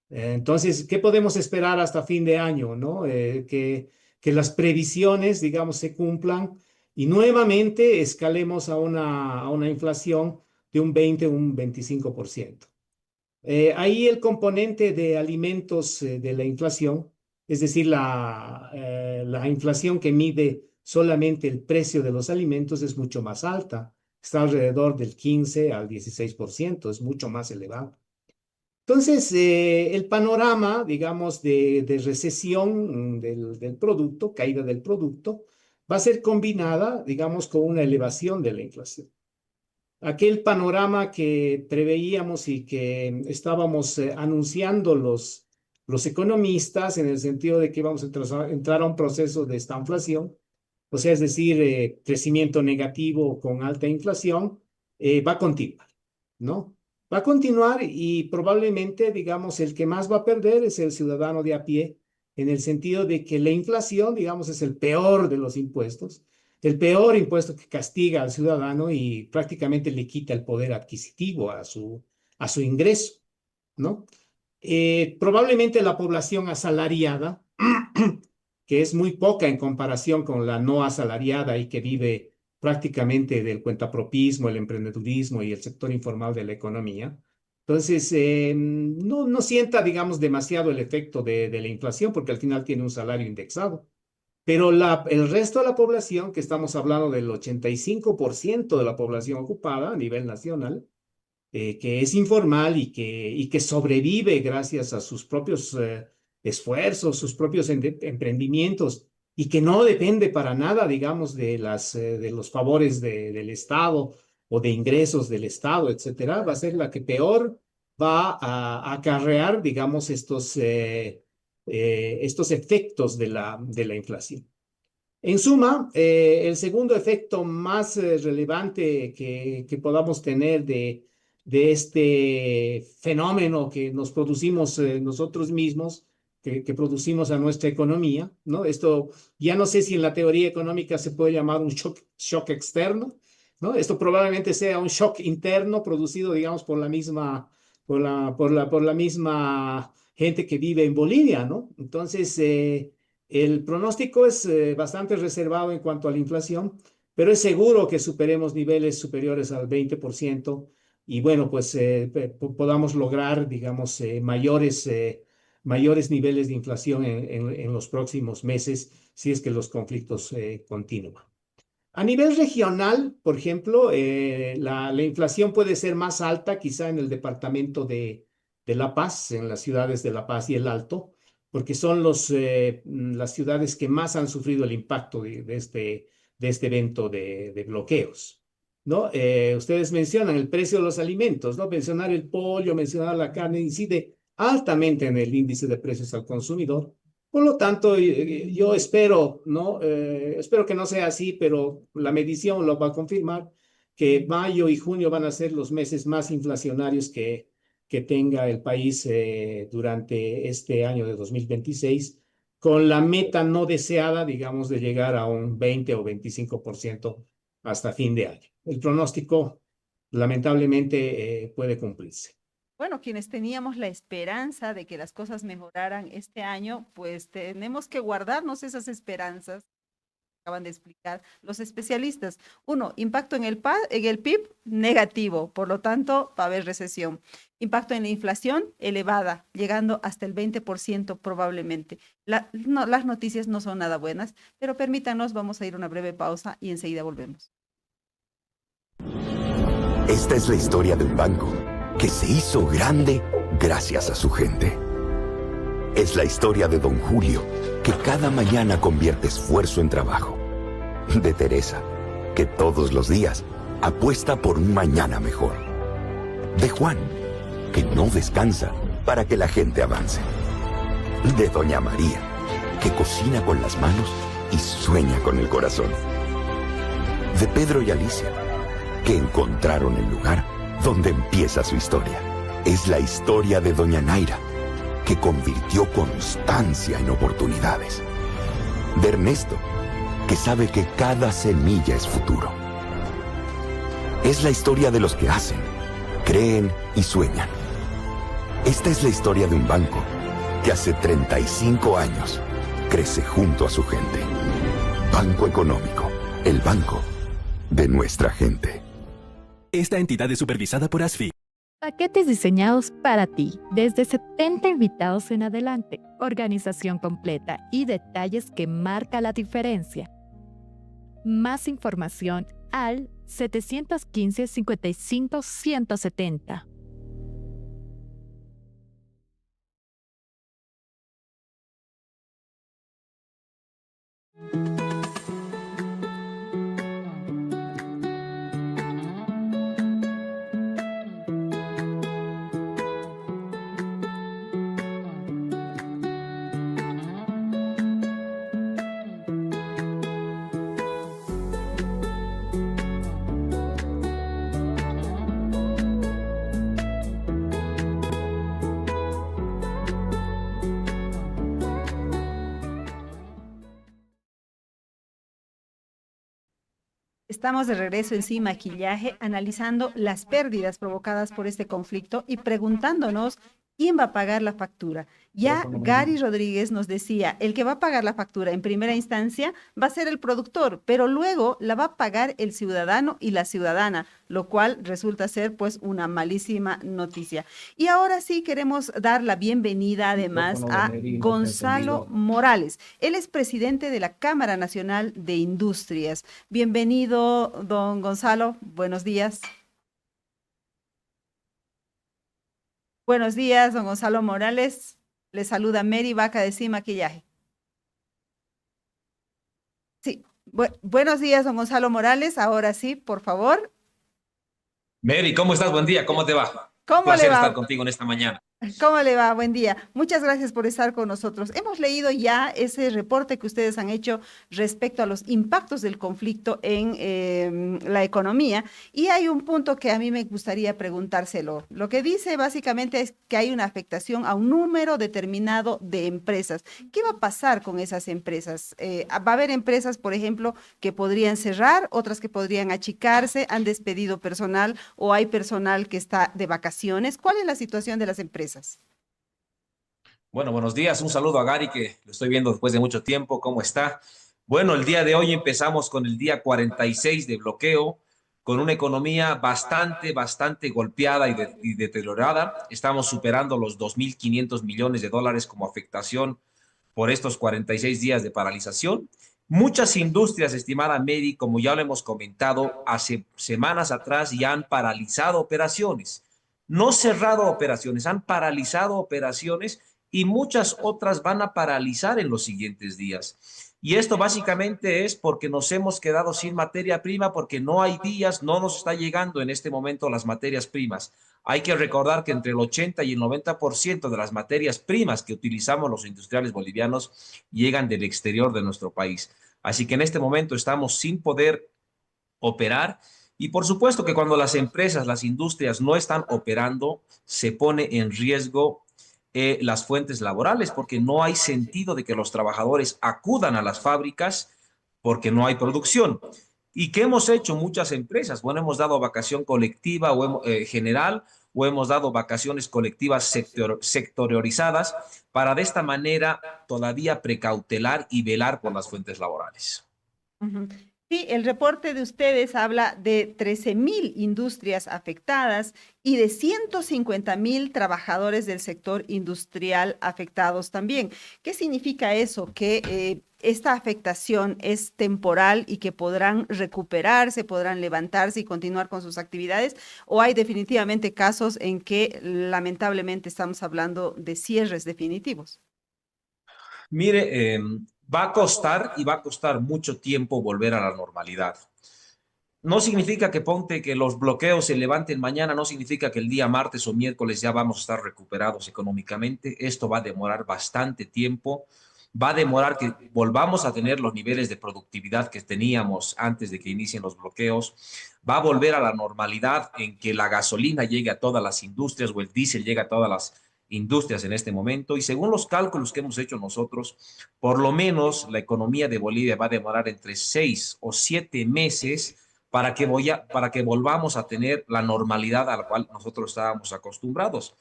Entonces, ¿qué podemos esperar hasta fin de año, no? Que las previsiones, digamos, se cumplan y nuevamente escalemos a una inflación de un 20 o un 25%. Ahí el componente de alimentos de la inflación, es decir, la inflación que mide solamente el precio de los alimentos es mucho más alta, está alrededor del 15 al 16%, es mucho más elevado. Entonces, el panorama, digamos, de recesión del producto, caída del producto, va a ser combinada, digamos, con una elevación de la inflación. Aquel panorama que preveíamos y que estábamos anunciando los economistas en el sentido de que vamos a entrar a un proceso de estanflación, o sea, es decir, crecimiento negativo con alta inflación, va a continuar, ¿no? Va a continuar y probablemente, digamos, el que más va a perder es el ciudadano de a pie, en el sentido de que la inflación, digamos, es el peor de los impuestos, el peor impuesto que castiga al ciudadano y prácticamente le quita el poder adquisitivo a su ingreso, ¿no? Probablemente la población asalariada, que es muy poca en comparación con la no asalariada y que vive prácticamente del cuentapropismo, el emprendedurismo y el sector informal de la economía. Entonces, no sienta, digamos, demasiado el efecto de la inflación porque al final tiene un salario indexado. Pero el resto de la población, que estamos hablando del 85% de la población ocupada a nivel nacional, que es informal y que sobrevive gracias a sus propios esfuerzos, sus propios emprendimientos y que no depende para nada, digamos, de los favores del Estado o de ingresos del Estado, etcétera, va a ser la que peor va a acarrear, digamos, estos efectos de la inflación. En suma, el segundo efecto más relevante que podamos tener de este fenómeno que nos producimos nosotros mismos, que producimos a nuestra economía, ¿no? Esto ya no sé si en la teoría económica se puede llamar un shock externo, ¿no? Esto probablemente sea un shock interno producido, digamos, por la misma gente que vive en Bolivia, ¿no? Entonces, el pronóstico es bastante reservado en cuanto a la inflación, pero es seguro que superemos niveles superiores al 20% y bueno, pues podamos lograr, digamos, mayores niveles de inflación en los próximos meses si es que los conflictos continúan. A nivel regional, por ejemplo, la inflación puede ser más alta quizá en el departamento de La Paz, en las ciudades de La Paz y El Alto, porque son las ciudades que más han sufrido el impacto de este evento de bloqueos, ¿no? Ustedes mencionan el precio de los alimentos, ¿no? Mencionar el pollo, mencionar la carne, incide altamente en el índice de precios al consumidor. Por lo tanto, yo espero, ¿no? Espero que no sea así, pero la medición lo va a confirmar, que mayo y junio van a ser los meses más inflacionarios que tenga el país durante este año de 2026, con la meta no deseada, digamos, de llegar a un 20 o 25% hasta fin de año. El pronóstico, lamentablemente, puede cumplirse. Bueno, quienes teníamos la esperanza de que las cosas mejoraran este año, pues tenemos que guardarnos esas esperanzas. Acaban de explicar los especialistas. Uno, impacto en en el PIB negativo, por lo tanto, va a haber recesión. Impacto en la inflación elevada, llegando hasta el 20% probablemente. Las noticias no son nada buenas, pero permítanos, vamos a ir a una breve pausa y enseguida volvemos. Esta es la historia de un banco que se hizo grande gracias a su gente. Es la historia de Don Julio, que cada mañana convierte esfuerzo en trabajo. De Teresa, que todos los días apuesta por un mañana mejor. De Juan, que no descansa para que la gente avance. De Doña María, que cocina con las manos y sueña con el corazón. De Pedro y Alicia, que encontraron el lugar donde empieza su historia. Es la historia de Doña Naira, que convirtió constancia en oportunidades. De Ernesto, que sabe que cada semilla es futuro. Es la historia de los que hacen, creen y sueñan. Esta es la historia de un banco que hace 35 años crece junto a su gente. Banco Económico, el banco de nuestra gente. Esta entidad es supervisada por ASFI. Paquetes diseñados para ti, desde 70 invitados en adelante, organización completa y detalles que marca la diferencia. Más información al 715-55-170. Estamos de regreso en Sin Maquillaje, analizando las pérdidas provocadas por este conflicto y preguntándonos quién va a pagar la factura. Ya Gary Rodríguez nos decía, el que va a pagar la factura en primera instancia va a ser el productor, pero luego la va a pagar el ciudadano y la ciudadana, lo cual resulta ser pues una malísima noticia. Y ahora sí queremos dar la bienvenida además a Gonzalo Morales. Él es presidente de la Cámara Nacional de Industrias. Bienvenido, don Gonzalo. Buenos días. Buenos días, don Gonzalo Morales. Le saluda Mary Vaca de Sin Maquillaje. Sí, buenos días, don Gonzalo Morales. Ahora sí, por favor. Mary, ¿cómo estás? Buen día, ¿cómo te va? ¿Cómo Placer le va? estar contigo en esta mañana. ¿Cómo le va? Buen día. Muchas gracias por estar con nosotros. Hemos leído ya ese reporte que ustedes han hecho respecto a los impactos del conflicto en la economía y hay un punto que a mí me gustaría preguntárselo. Lo que dice básicamente es que hay una afectación a un número determinado de empresas. ¿Qué va a pasar con esas empresas? ¿Va a haber empresas, por ejemplo, que podrían cerrar, otras que podrían achicarse, han despedido personal o hay personal que está de vacaciones? ¿Cuál es la situación de las empresas? Bueno, buenos días. Un saludo a Gary, que lo estoy viendo después de mucho tiempo. ¿Cómo está? Bueno, el día de hoy empezamos con el día 46 de bloqueo, con una economía bastante golpeada y deteriorada. Estamos superando los 2.500 millones de dólares como afectación por estos 46 días de paralización. Muchas industrias, estimada Mary, como ya lo hemos comentado, hace semanas atrás ya han paralizado operaciones. No cerrado operaciones, han paralizado operaciones y muchas otras van a paralizar en los siguientes días. Y esto básicamente es porque nos hemos quedado sin materia prima, porque no hay días, no nos está llegando en este momento las materias primas. Hay que recordar que entre el 80 y el 90% de las materias primas que utilizamos los industriales bolivianos llegan del exterior de nuestro país. Así que en este momento estamos sin poder operar. Y por supuesto que cuando las empresas, las industrias no están operando, se pone en riesgo las fuentes laborales, porque no hay sentido de que los trabajadores acudan a las fábricas porque no hay producción. ¿Y qué hemos hecho muchas empresas? Bueno, hemos dado vacación colectiva o general, o hemos dado vacaciones colectivas sectorizadas para de esta manera todavía precautelar y velar por las fuentes laborales. Uh-huh. Sí, el reporte de ustedes habla de 13.000 industrias afectadas y de 150.000 trabajadores del sector industrial afectados también. ¿Qué significa eso? Que esta afectación es temporal y que podrán recuperarse, podrán levantarse y continuar con sus actividades, o hay definitivamente casos en que lamentablemente estamos hablando de cierres definitivos. Mire, va a costar y va a costar mucho tiempo volver a la normalidad. No significa que ponte que los bloqueos se levanten mañana, no significa que el día martes o miércoles ya vamos a estar recuperados económicamente. Esto va a demorar bastante tiempo, va a demorar que volvamos a tener los niveles de productividad que teníamos antes de que inicien los bloqueos, va a volver a la normalidad en que la gasolina llegue a todas las industrias o el diésel llegue a todas las industrias en este momento. Y según los cálculos que hemos hecho nosotros, por lo menos la economía de Bolivia va a demorar entre 6 o 7 meses para que volvamos a tener la normalidad a la cual nosotros estábamos acostumbrados.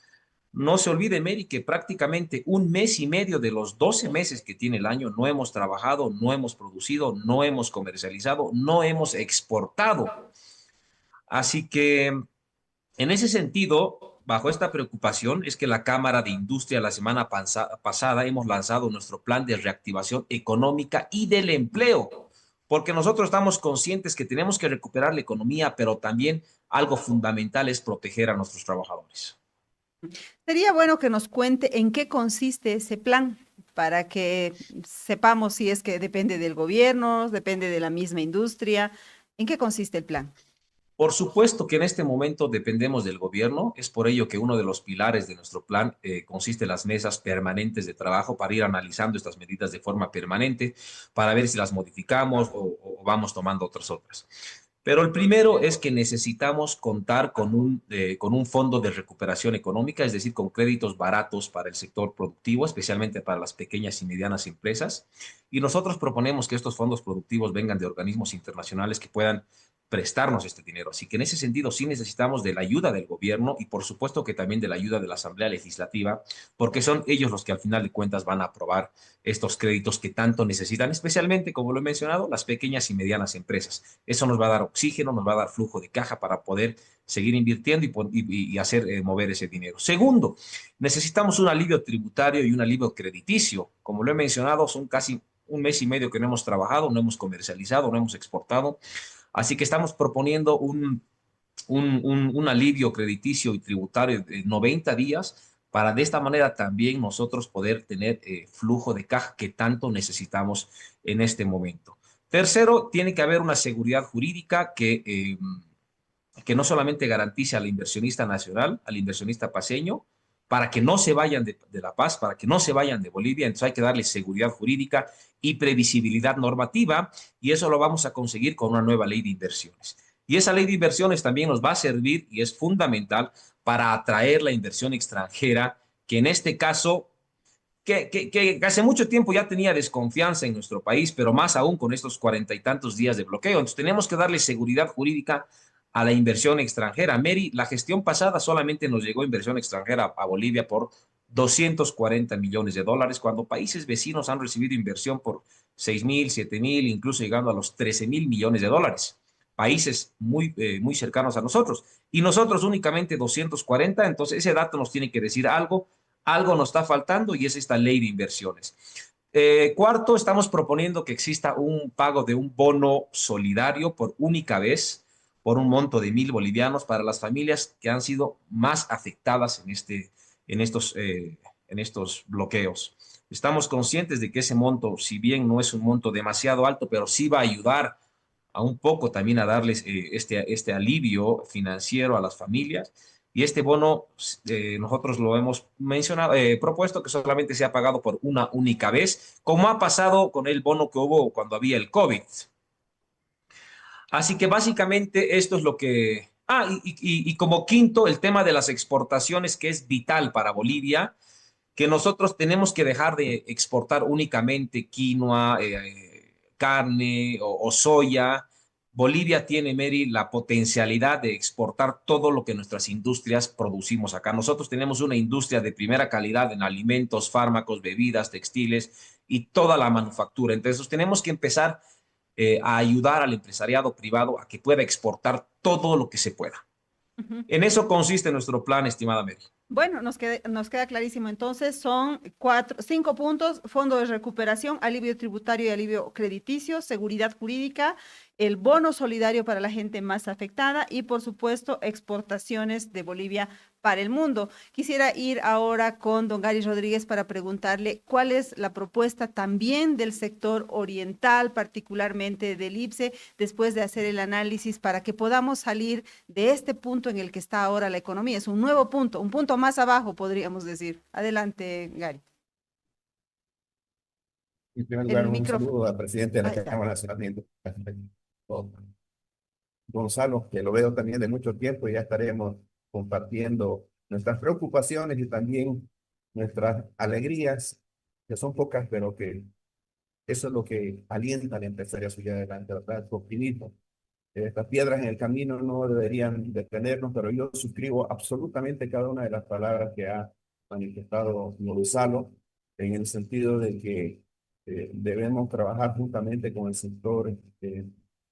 No se olvide, Mary, que prácticamente 1 mes y medio de los 12 meses que tiene el año no hemos trabajado, no hemos producido, no hemos comercializado, no hemos exportado. Así que, en ese sentido, bajo esta preocupación, es que la Cámara de Industria la semana pasada hemos lanzado nuestro plan de reactivación económica y del empleo, porque nosotros estamos conscientes que tenemos que recuperar la economía, pero también algo fundamental es proteger a nuestros trabajadores. Sería bueno que nos cuente en qué consiste ese plan para que sepamos si es que depende del gobierno, depende de la misma industria. ¿En qué consiste el plan? Por supuesto que en este momento dependemos del gobierno, es por ello que uno de los pilares de nuestro plan consiste en las mesas permanentes de trabajo para ir analizando estas medidas de forma permanente, para ver si las modificamos o vamos tomando otras. Pero el primero es que necesitamos contar con un fondo de recuperación económica, es decir, con créditos baratos para el sector productivo, especialmente para las pequeñas y medianas empresas. Y nosotros proponemos que estos fondos productivos vengan de organismos internacionales que puedan prestarnos este dinero. Así que en ese sentido sí necesitamos de la ayuda del gobierno y por supuesto que también de la ayuda de la Asamblea Legislativa, porque son ellos los que al final de cuentas van a aprobar estos créditos que tanto necesitan, especialmente, como lo he mencionado, las pequeñas y medianas empresas. Eso nos va a dar oxígeno, nos va a dar flujo de caja para poder seguir invirtiendo y hacer mover ese dinero. Segundo, necesitamos un alivio tributario y un alivio crediticio. Como lo he mencionado, son casi 1 mes y medio que no hemos trabajado, no hemos comercializado, no hemos exportado. Así que estamos proponiendo un alivio crediticio y tributario de 90 días para de esta manera también nosotros poder tener flujo de caja que tanto necesitamos en este momento. Tercero, tiene que haber una seguridad jurídica que no solamente garantice al inversionista nacional, al inversionista paceño, para que no se vayan de La Paz, para que no se vayan de Bolivia. Entonces hay que darle seguridad jurídica y previsibilidad normativa, y eso lo vamos a conseguir con una nueva ley de inversiones. Y esa ley de inversiones también nos va a servir y es fundamental para atraer la inversión extranjera, que en este caso, que hace mucho tiempo ya tenía desconfianza en nuestro país, pero más aún con estos 40 y tantos días de bloqueo. Entonces tenemos que darle seguridad jurídica a la inversión extranjera. Mary, la gestión pasada solamente nos llegó inversión extranjera a Bolivia por 240 millones de dólares, cuando países vecinos han recibido inversión por 6.000, 7.000, incluso llegando a los 13.000 millones de dólares. Países muy cercanos a nosotros. Y nosotros únicamente 240, entonces ese dato nos tiene que decir algo nos está faltando y es esta ley de inversiones. Cuarto, estamos proponiendo que exista un pago de un bono solidario por única vez, por un monto de 1.000 bolivianos para las familias que han sido más afectadas en estos bloqueos. Estamos conscientes de que ese monto, si bien no es un monto demasiado alto, pero sí va a ayudar a un poco también a darles este alivio financiero a las familias. Y este bono, nosotros lo hemos propuesto que solamente sea pagado por una única vez, como ha pasado con el bono que hubo cuando había el COVID. Así que básicamente esto es lo que... y como quinto, el tema de las exportaciones, que es vital para Bolivia, que nosotros tenemos que dejar de exportar únicamente quinoa, carne o soya. Bolivia tiene, Mary, la potencialidad de exportar todo lo que nuestras industrias producimos acá. Nosotros tenemos una industria de primera calidad en alimentos, fármacos, bebidas, textiles y toda la manufactura. Entonces tenemos que empezar a ayudar al empresariado privado a que pueda exportar todo lo que se pueda. Ujú. En eso consiste nuestro plan, estimada Mary. Bueno, nos queda clarísimo. Entonces son 5 puntos: fondo de recuperación, alivio tributario y alivio crediticio, seguridad jurídica, el bono solidario para la gente más afectada y, por supuesto, exportaciones de Bolivia para el mundo. Quisiera ir ahora con don Gary Rodríguez para preguntarle cuál es la propuesta también del sector oriental, particularmente del IPSE, después de hacer el análisis para que podamos salir de este punto en el que está ahora la economía. Es un nuevo punto, un punto más abajo, podríamos decir. Adelante, Gary. En primer El lugar, un micrófono. saludo al presidente de la Ahí está. Cámara Nacional de Industria, Gonzalo, que lo veo también de mucho tiempo y ya estaremos compartiendo nuestras preocupaciones y también nuestras alegrías, que son pocas, pero que eso es lo que alienta al empresario a seguir adelante, ¿verdad? Su optimismo. Estas piedras en el camino no deberían detenernos, pero yo suscribo absolutamente cada una de las palabras que ha manifestado Gonzalo, en el sentido de que debemos trabajar juntamente con el sector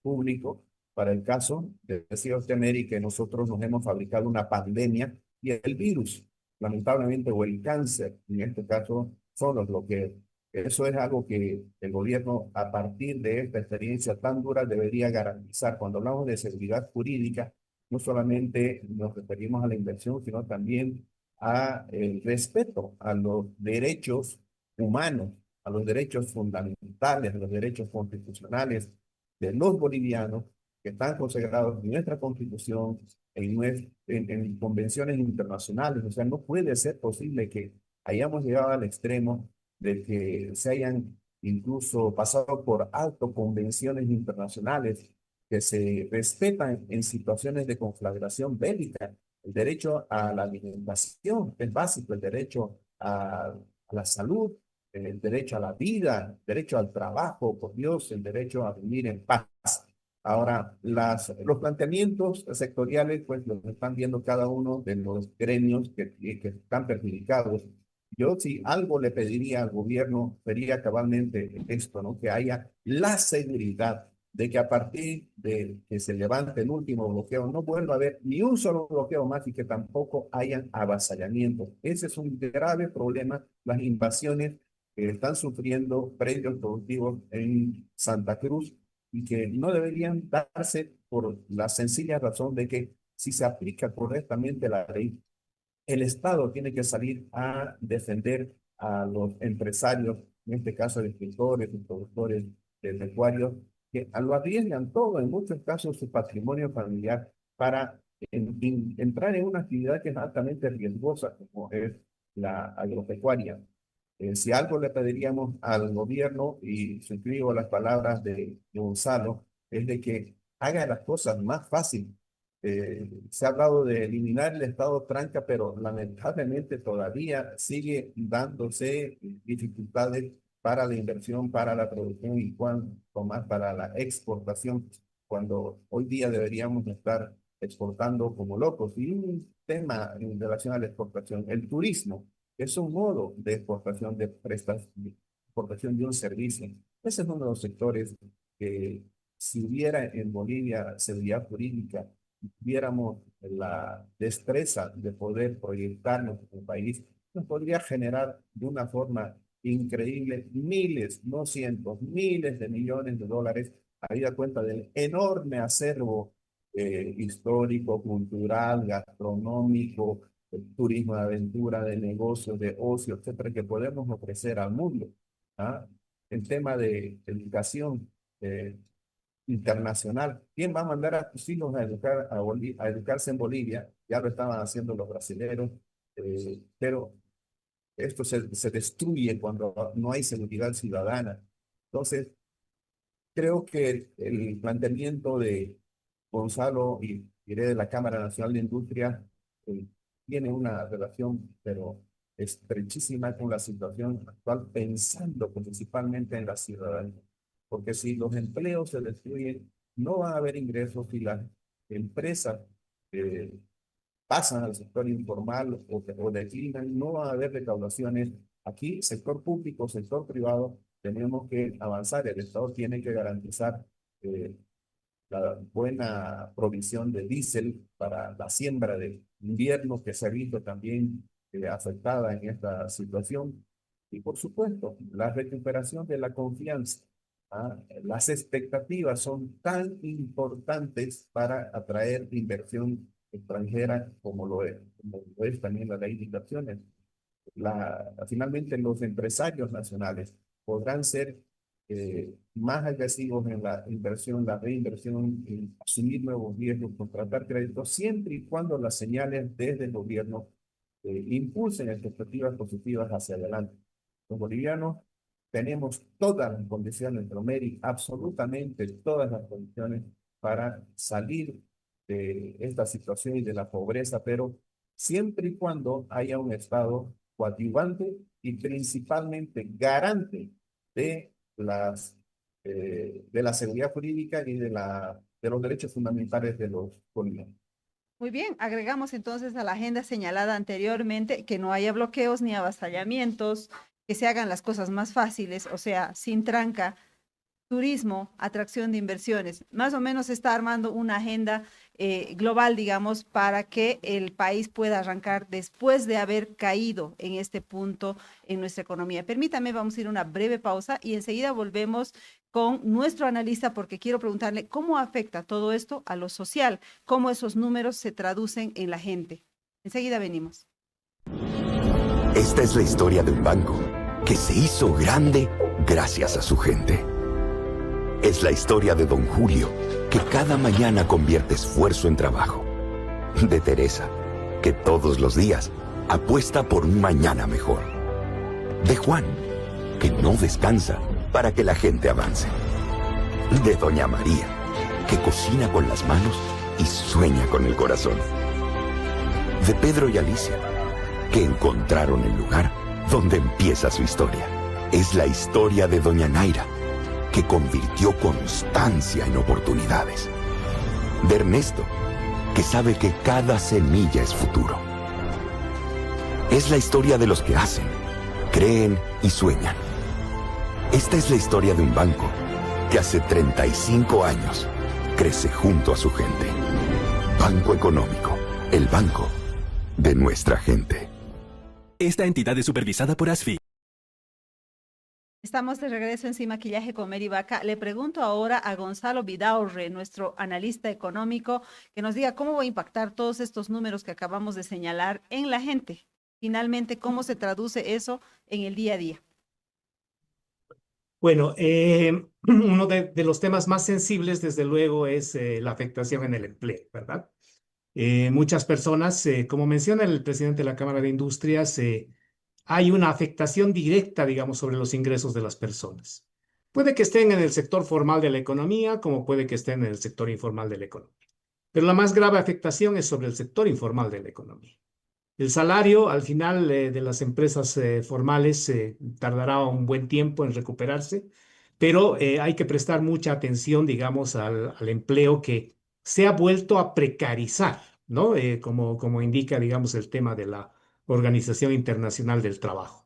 público. Para el caso, decía usted, Mary, que nosotros nos hemos fabricado una pandemia y el virus, lamentablemente, o el cáncer, en este caso, son los bloqueos. Eso es algo que el gobierno, a partir de esta experiencia tan dura, debería garantizar. Cuando hablamos de seguridad jurídica, no solamente nos referimos a la inversión, sino también a el respeto a los derechos humanos, a los derechos fundamentales, a los derechos constitucionales de los bolivianos que están consagrados en nuestra Constitución, en convenciones internacionales. O sea, no puede ser posible que hayamos llegado al extremo de que se hayan incluso pasado por alto convenciones internacionales que se respetan en situaciones de conflagración bélica. El derecho a la alimentación es básico, el derecho a la salud, el derecho a la vida, el derecho al trabajo, por Dios, el derecho a vivir en paz. Ahora, los planteamientos sectoriales, pues los están viendo cada uno de los gremios que están perjudicados. Yo, si algo le pediría al gobierno, sería cabalmente esto, ¿no? Que haya la seguridad de que a partir de que se levante el último bloqueo, no vuelva a haber ni un solo bloqueo más y que tampoco hayan avasallamientos. Ese es un grave problema, las invasiones que están sufriendo predios productivos en Santa Cruz y que no deberían darse por la sencilla razón de que si se aplica correctamente la ley, el Estado tiene que salir a defender a los empresarios, en este caso agricultores y productores de pecuarios, que lo arriesgan todo, en muchos casos su patrimonio familiar, para entrar en una actividad que es altamente riesgosa, como es la agropecuaria. Si algo le pediríamos al gobierno, y suscribo las palabras de Gonzalo, es de que haga las cosas más fáciles. Se ha hablado de eliminar el estado tranca, pero lamentablemente todavía sigue dándose dificultades para la inversión, para la producción y cuanto más para la exportación, cuando hoy día deberíamos estar exportando como locos. Y un tema en relación a la exportación, el turismo es un modo de exportación exportación de un servicio. Ese es uno de los sectores que, si hubiera en Bolivia seguridad jurídica, tuviéramos la destreza de poder proyectarnos como país, nos podría generar de una forma increíble miles, no cientos, miles de millones de dólares, habida cuenta del enorme acervo histórico, cultural, gastronómico, turismo de aventura, de negocios, de ocio, etcétera, que podemos ofrecer al mundo. ¿Ah? El tema de educación internacional. ¿Quién va a mandar a sus hijos a a educarse en Bolivia? Ya lo estaban haciendo los brasileños, pero esto se destruye cuando no hay seguridad ciudadana. Entonces, creo que el planteamiento de Gonzalo y diré de la Cámara Nacional de Industria eh, tiene una relación, pero estrechísima con la situación actual, pensando principalmente en la ciudadanía. Porque si los empleos se destruyen, no va a haber ingresos y las empresas eh, pasan al sector informal o declinan, no va a haber recaudaciones. Aquí, sector público, sector privado, tenemos que avanzar. El Estado tiene que garantizar eh, la buena provisión de diésel para la siembra de invierno que se ha visto también afectada en esta situación. Y por supuesto, la recuperación de la confianza. Las expectativas son tan importantes para atraer inversión extranjera como lo es también la ley de inversiones. Finalmente, los empresarios nacionales podrán ser más agresivos en la inversión, la reinversión, en asumir nuevos riesgos, contratar créditos, siempre y cuando las señales desde el gobierno impulsen expectativas positivas hacia adelante. Los bolivianos tenemos todas las condiciones, Romeri, absolutamente todas las condiciones para salir de esta situación y de la pobreza, pero siempre y cuando haya un Estado coadyuvante y principalmente garante de de la seguridad jurídica y de los derechos fundamentales de los bolivianos. Muy bien, agregamos entonces a la agenda señalada anteriormente que no haya bloqueos ni avasallamientos, que se hagan las cosas más fáciles, o sea, sin tranca, turismo, atracción de inversiones. Más o menos se está armando una agenda global, digamos, para que el país pueda arrancar después de haber caído en este punto en nuestra economía. Permítame, vamos a ir a una breve pausa y enseguida volvemos con nuestro analista porque quiero preguntarle cómo afecta todo esto a lo social, cómo esos números se traducen en la gente. Enseguida venimos. Esta es la historia de un banco que se hizo grande gracias a su gente. Es la historia de Don Julio, que cada mañana convierte esfuerzo en trabajo. De Teresa, que todos los días apuesta por un mañana mejor. De Juan, que no descansa para que la gente avance. De Doña María, que cocina con las manos y sueña con el corazón. De Pedro y Alicia, que encontraron el lugar donde empieza su historia. Es la historia de Doña Naira, que convirtió constancia en oportunidades. De Ernesto, que sabe que cada semilla es futuro. Es la historia de los que hacen, creen y sueñan. Esta es la historia de un banco que hace 35 años crece junto a su gente. Banco Económico, el banco de nuestra gente. Esta entidad es supervisada por ASFI. Estamos de regreso en Sin Maquillaje con Mary Vaca. Le pregunto ahora a Gonzalo Vidaurre, nuestro analista económico, que nos diga cómo va a impactar todos estos números que acabamos de señalar en la gente. Finalmente, ¿cómo se traduce eso en el día a día? Bueno, uno de los temas más sensibles, desde luego, es la afectación en el empleo, ¿verdad? Muchas personas, como menciona el presidente de la Cámara de Industrias, hay una afectación directa, digamos, sobre los ingresos de las personas. Puede que estén en el sector formal de la economía, como puede que estén en el sector informal de la economía. Pero la más grave afectación es sobre el sector informal de la economía. El salario, al final, de las empresas formales tardará un buen tiempo en recuperarse, pero hay que prestar mucha atención, digamos, al empleo que se ha vuelto a precarizar, ¿no? Como indica, digamos, el tema de la Organización Internacional del Trabajo.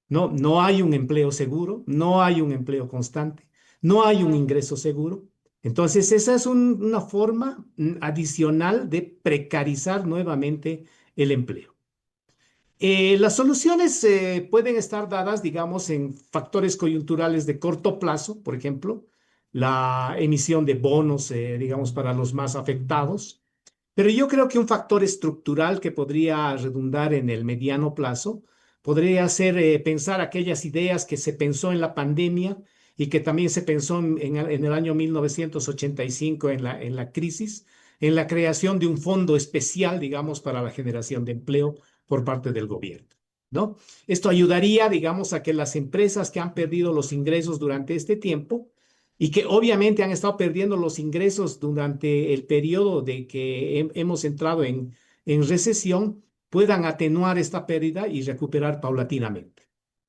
No hay un empleo seguro, no hay un empleo constante, no hay un ingreso seguro. Entonces, esa es una forma adicional de precarizar nuevamente el empleo. Las soluciones pueden estar dadas, digamos, en factores coyunturales de corto plazo, por ejemplo, la emisión de bonos, digamos, para los más afectados. Pero yo creo que un factor estructural que podría redundar en el mediano plazo podría ser pensar aquellas ideas que se pensó en la pandemia y que también se pensó en el año 1985 en la crisis, en la creación de un fondo especial, digamos, para la generación de empleo por parte del gobierno, ¿no? Esto ayudaría, digamos, a que las empresas que han perdido los ingresos durante este tiempo y que obviamente han estado perdiendo los ingresos durante el periodo de que hemos entrado en recesión, puedan atenuar esta pérdida y recuperar paulatinamente,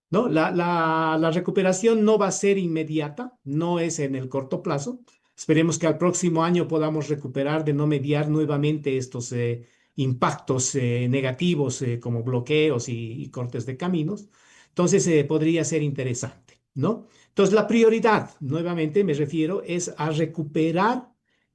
¿no? La recuperación no va a ser inmediata, no es en el corto plazo. Esperemos que al próximo año podamos recuperar de no mediar nuevamente estos impactos negativos como bloqueos y cortes de caminos. Entonces podría ser interesante. ¿no? Entonces, la prioridad, nuevamente me refiero, es a recuperar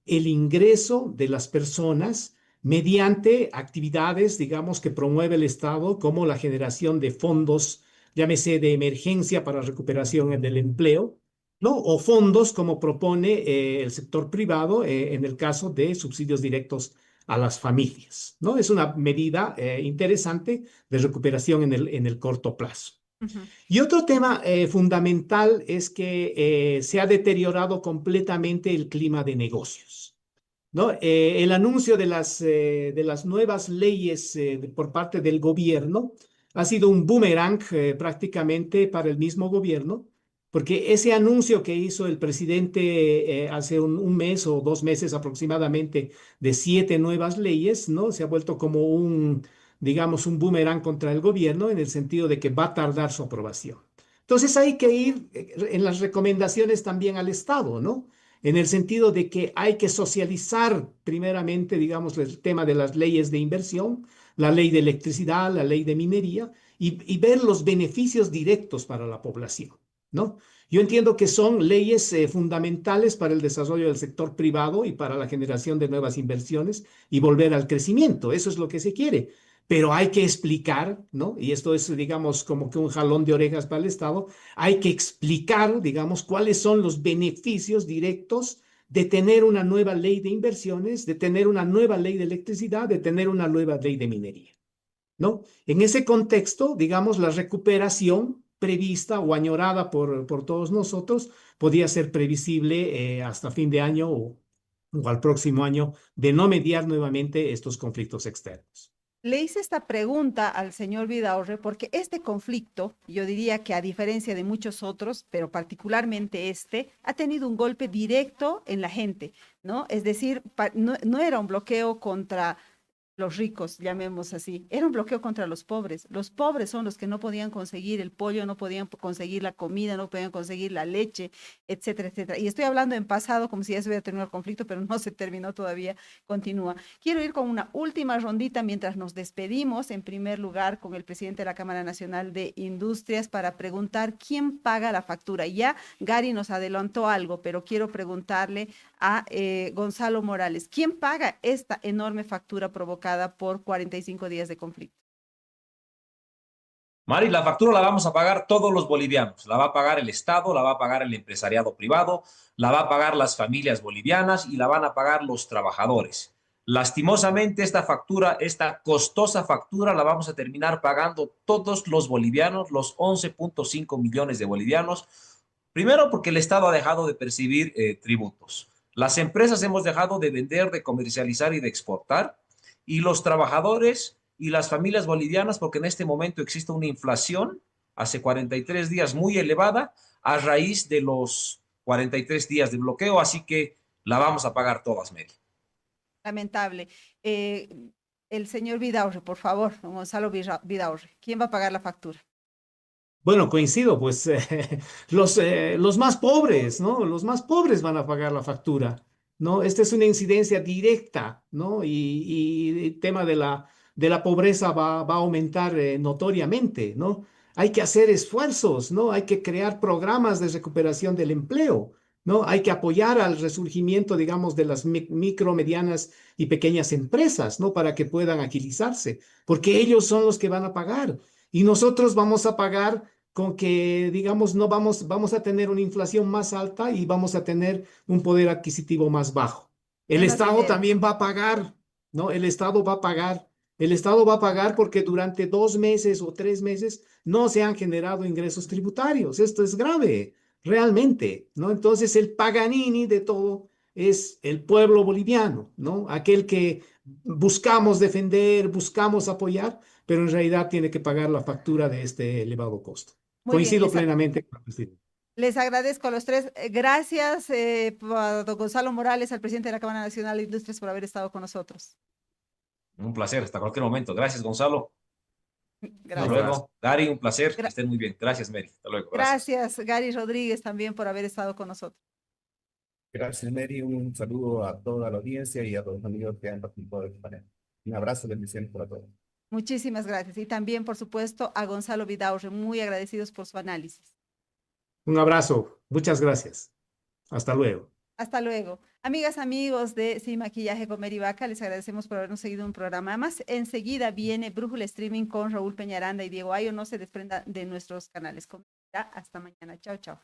el ingreso de las personas mediante actividades, digamos, que promueve el Estado, como la generación de fondos, llámese de emergencia para recuperación del empleo, ¿no? O fondos como propone el sector privado en el caso de subsidios directos a las familias, ¿no? Es una medida interesante de recuperación en el corto plazo. Ujú. Y otro tema fundamental es que se ha deteriorado completamente el clima de negocios, ¿no? El anuncio de las nuevas leyes por parte del gobierno ha sido un boomerang prácticamente para el mismo gobierno, porque ese anuncio que hizo el presidente hace un mes o 2 meses aproximadamente de 7 nuevas leyes, ¿no? Se ha vuelto como digamos, un boomerang contra el gobierno en el sentido de que va a tardar su aprobación. Entonces hay que ir en las recomendaciones también al Estado, ¿no? En el sentido de que hay que socializar primeramente, digamos, el tema de las leyes de inversión, la ley de electricidad, la ley de minería, y ver los beneficios directos para la población, ¿no? Yo entiendo que son leyes fundamentales para el desarrollo del sector privado y para la generación de nuevas inversiones y volver al crecimiento. Eso es lo que se quiere. Pero hay que explicar, ¿no? Y esto es, digamos, como que un jalón de orejas para el Estado. Hay que explicar, digamos, cuáles son los beneficios directos de tener una nueva ley de inversiones, de tener una nueva ley de electricidad, de tener una nueva ley de minería, ¿no? En ese contexto, digamos, la recuperación prevista o añorada por todos nosotros podría ser previsible hasta fin de año o al próximo año de no mediar nuevamente estos conflictos externos. Le hice esta pregunta al señor Vidaurre porque este conflicto, yo diría que a diferencia de muchos otros, pero particularmente este, ha tenido un golpe directo en la gente, ¿no? Es decir, no era un bloqueo contra los ricos, llamemos así, era un bloqueo contra los pobres. Los pobres son los que no podían conseguir el pollo, no podían conseguir la comida, no podían conseguir la leche, etcétera, etcétera. Y estoy hablando en pasado como si ya se hubiera terminado el conflicto, pero no se terminó todavía, continúa. Quiero ir con una última rondita mientras nos despedimos, en primer lugar con el presidente de la Cámara Nacional de Industrias para preguntar quién paga la factura. Ya Gary nos adelantó algo, pero quiero preguntarle a Gonzalo Morales, ¿quién paga esta enorme factura provocada por 45 días de conflicto? Mari, la factura la vamos a pagar todos los bolivianos. La va a pagar el Estado, la va a pagar el empresariado privado, la va a pagar las familias bolivianas y la van a pagar los trabajadores. Lastimosamente, esta factura, esta costosa factura, la vamos a terminar pagando todos los bolivianos, los 11.5 millones de bolivianos. Primero, porque el Estado ha dejado de percibir tributos. Las empresas hemos dejado de vender, de comercializar y de exportar. Y los trabajadores y las familias bolivianas, porque en este momento existe una inflación hace 43 días muy elevada a raíz de los 43 días de bloqueo, así que la vamos a pagar todas, Mary. Lamentable. El señor Vidaurre, por favor, don Gonzalo Vidaurre, ¿quién va a pagar la factura? Bueno, coincido, pues los más pobres, ¿no? Los más pobres van a pagar la factura, ¿no? Esta es una incidencia directa, ¿no? Y el tema de la pobreza va a aumentar notoriamente, ¿no? Hay que hacer esfuerzos, ¿no? Hay que crear programas de recuperación del empleo, ¿no? Hay que apoyar al resurgimiento, digamos, de las micro, medianas y pequeñas empresas, ¿no? Para que puedan agilizarse, porque ellos son los que van a pagar. Y nosotros vamos a pagar con que, digamos, no vamos a tener una inflación más alta y vamos a tener un poder adquisitivo más bajo. El Menos Estado dinero. también va a pagar, ¿no? El Estado va a pagar. El Estado va a pagar porque durante 2 meses o 3 meses no se han generado ingresos tributarios. Esto es grave, realmente, ¿no? Entonces, el Paganini de todo es el pueblo boliviano, ¿no? Aquel que buscamos defender, buscamos apoyar, pero en realidad tiene que pagar la factura de este elevado costo. Muy bien, Coincido plenamente con el presidente. les agradezco a los tres. Gracias a don Gonzalo Morales, al presidente de la Cámara Nacional de Industrias, por haber estado con nosotros. Un placer, hasta cualquier momento. Gracias, Gonzalo. Hasta Gracias. luego. Gary, un placer. Que estén muy bien. Gracias, Mary. Hasta luego. Gracias, Gary Rodríguez, también por haber estado con nosotros. Gracias, Mary. Un saludo a toda la audiencia y a los amigos que han participado de este panel. Un abrazo, bendiciones para todos. Muchísimas gracias. Y también, por supuesto, a Gonzalo Vidaurre, muy agradecidos por su análisis. Un abrazo. Muchas gracias. Hasta luego. Hasta luego. Amigas, amigos de Sin Maquillaje con Mary Vaca, les agradecemos por habernos seguido un programa más. Enseguida viene Brújula Streaming con Raúl Peñaranda y Diego Ayo. No se desprenda de nuestros canales. Hasta mañana. Chao, chao.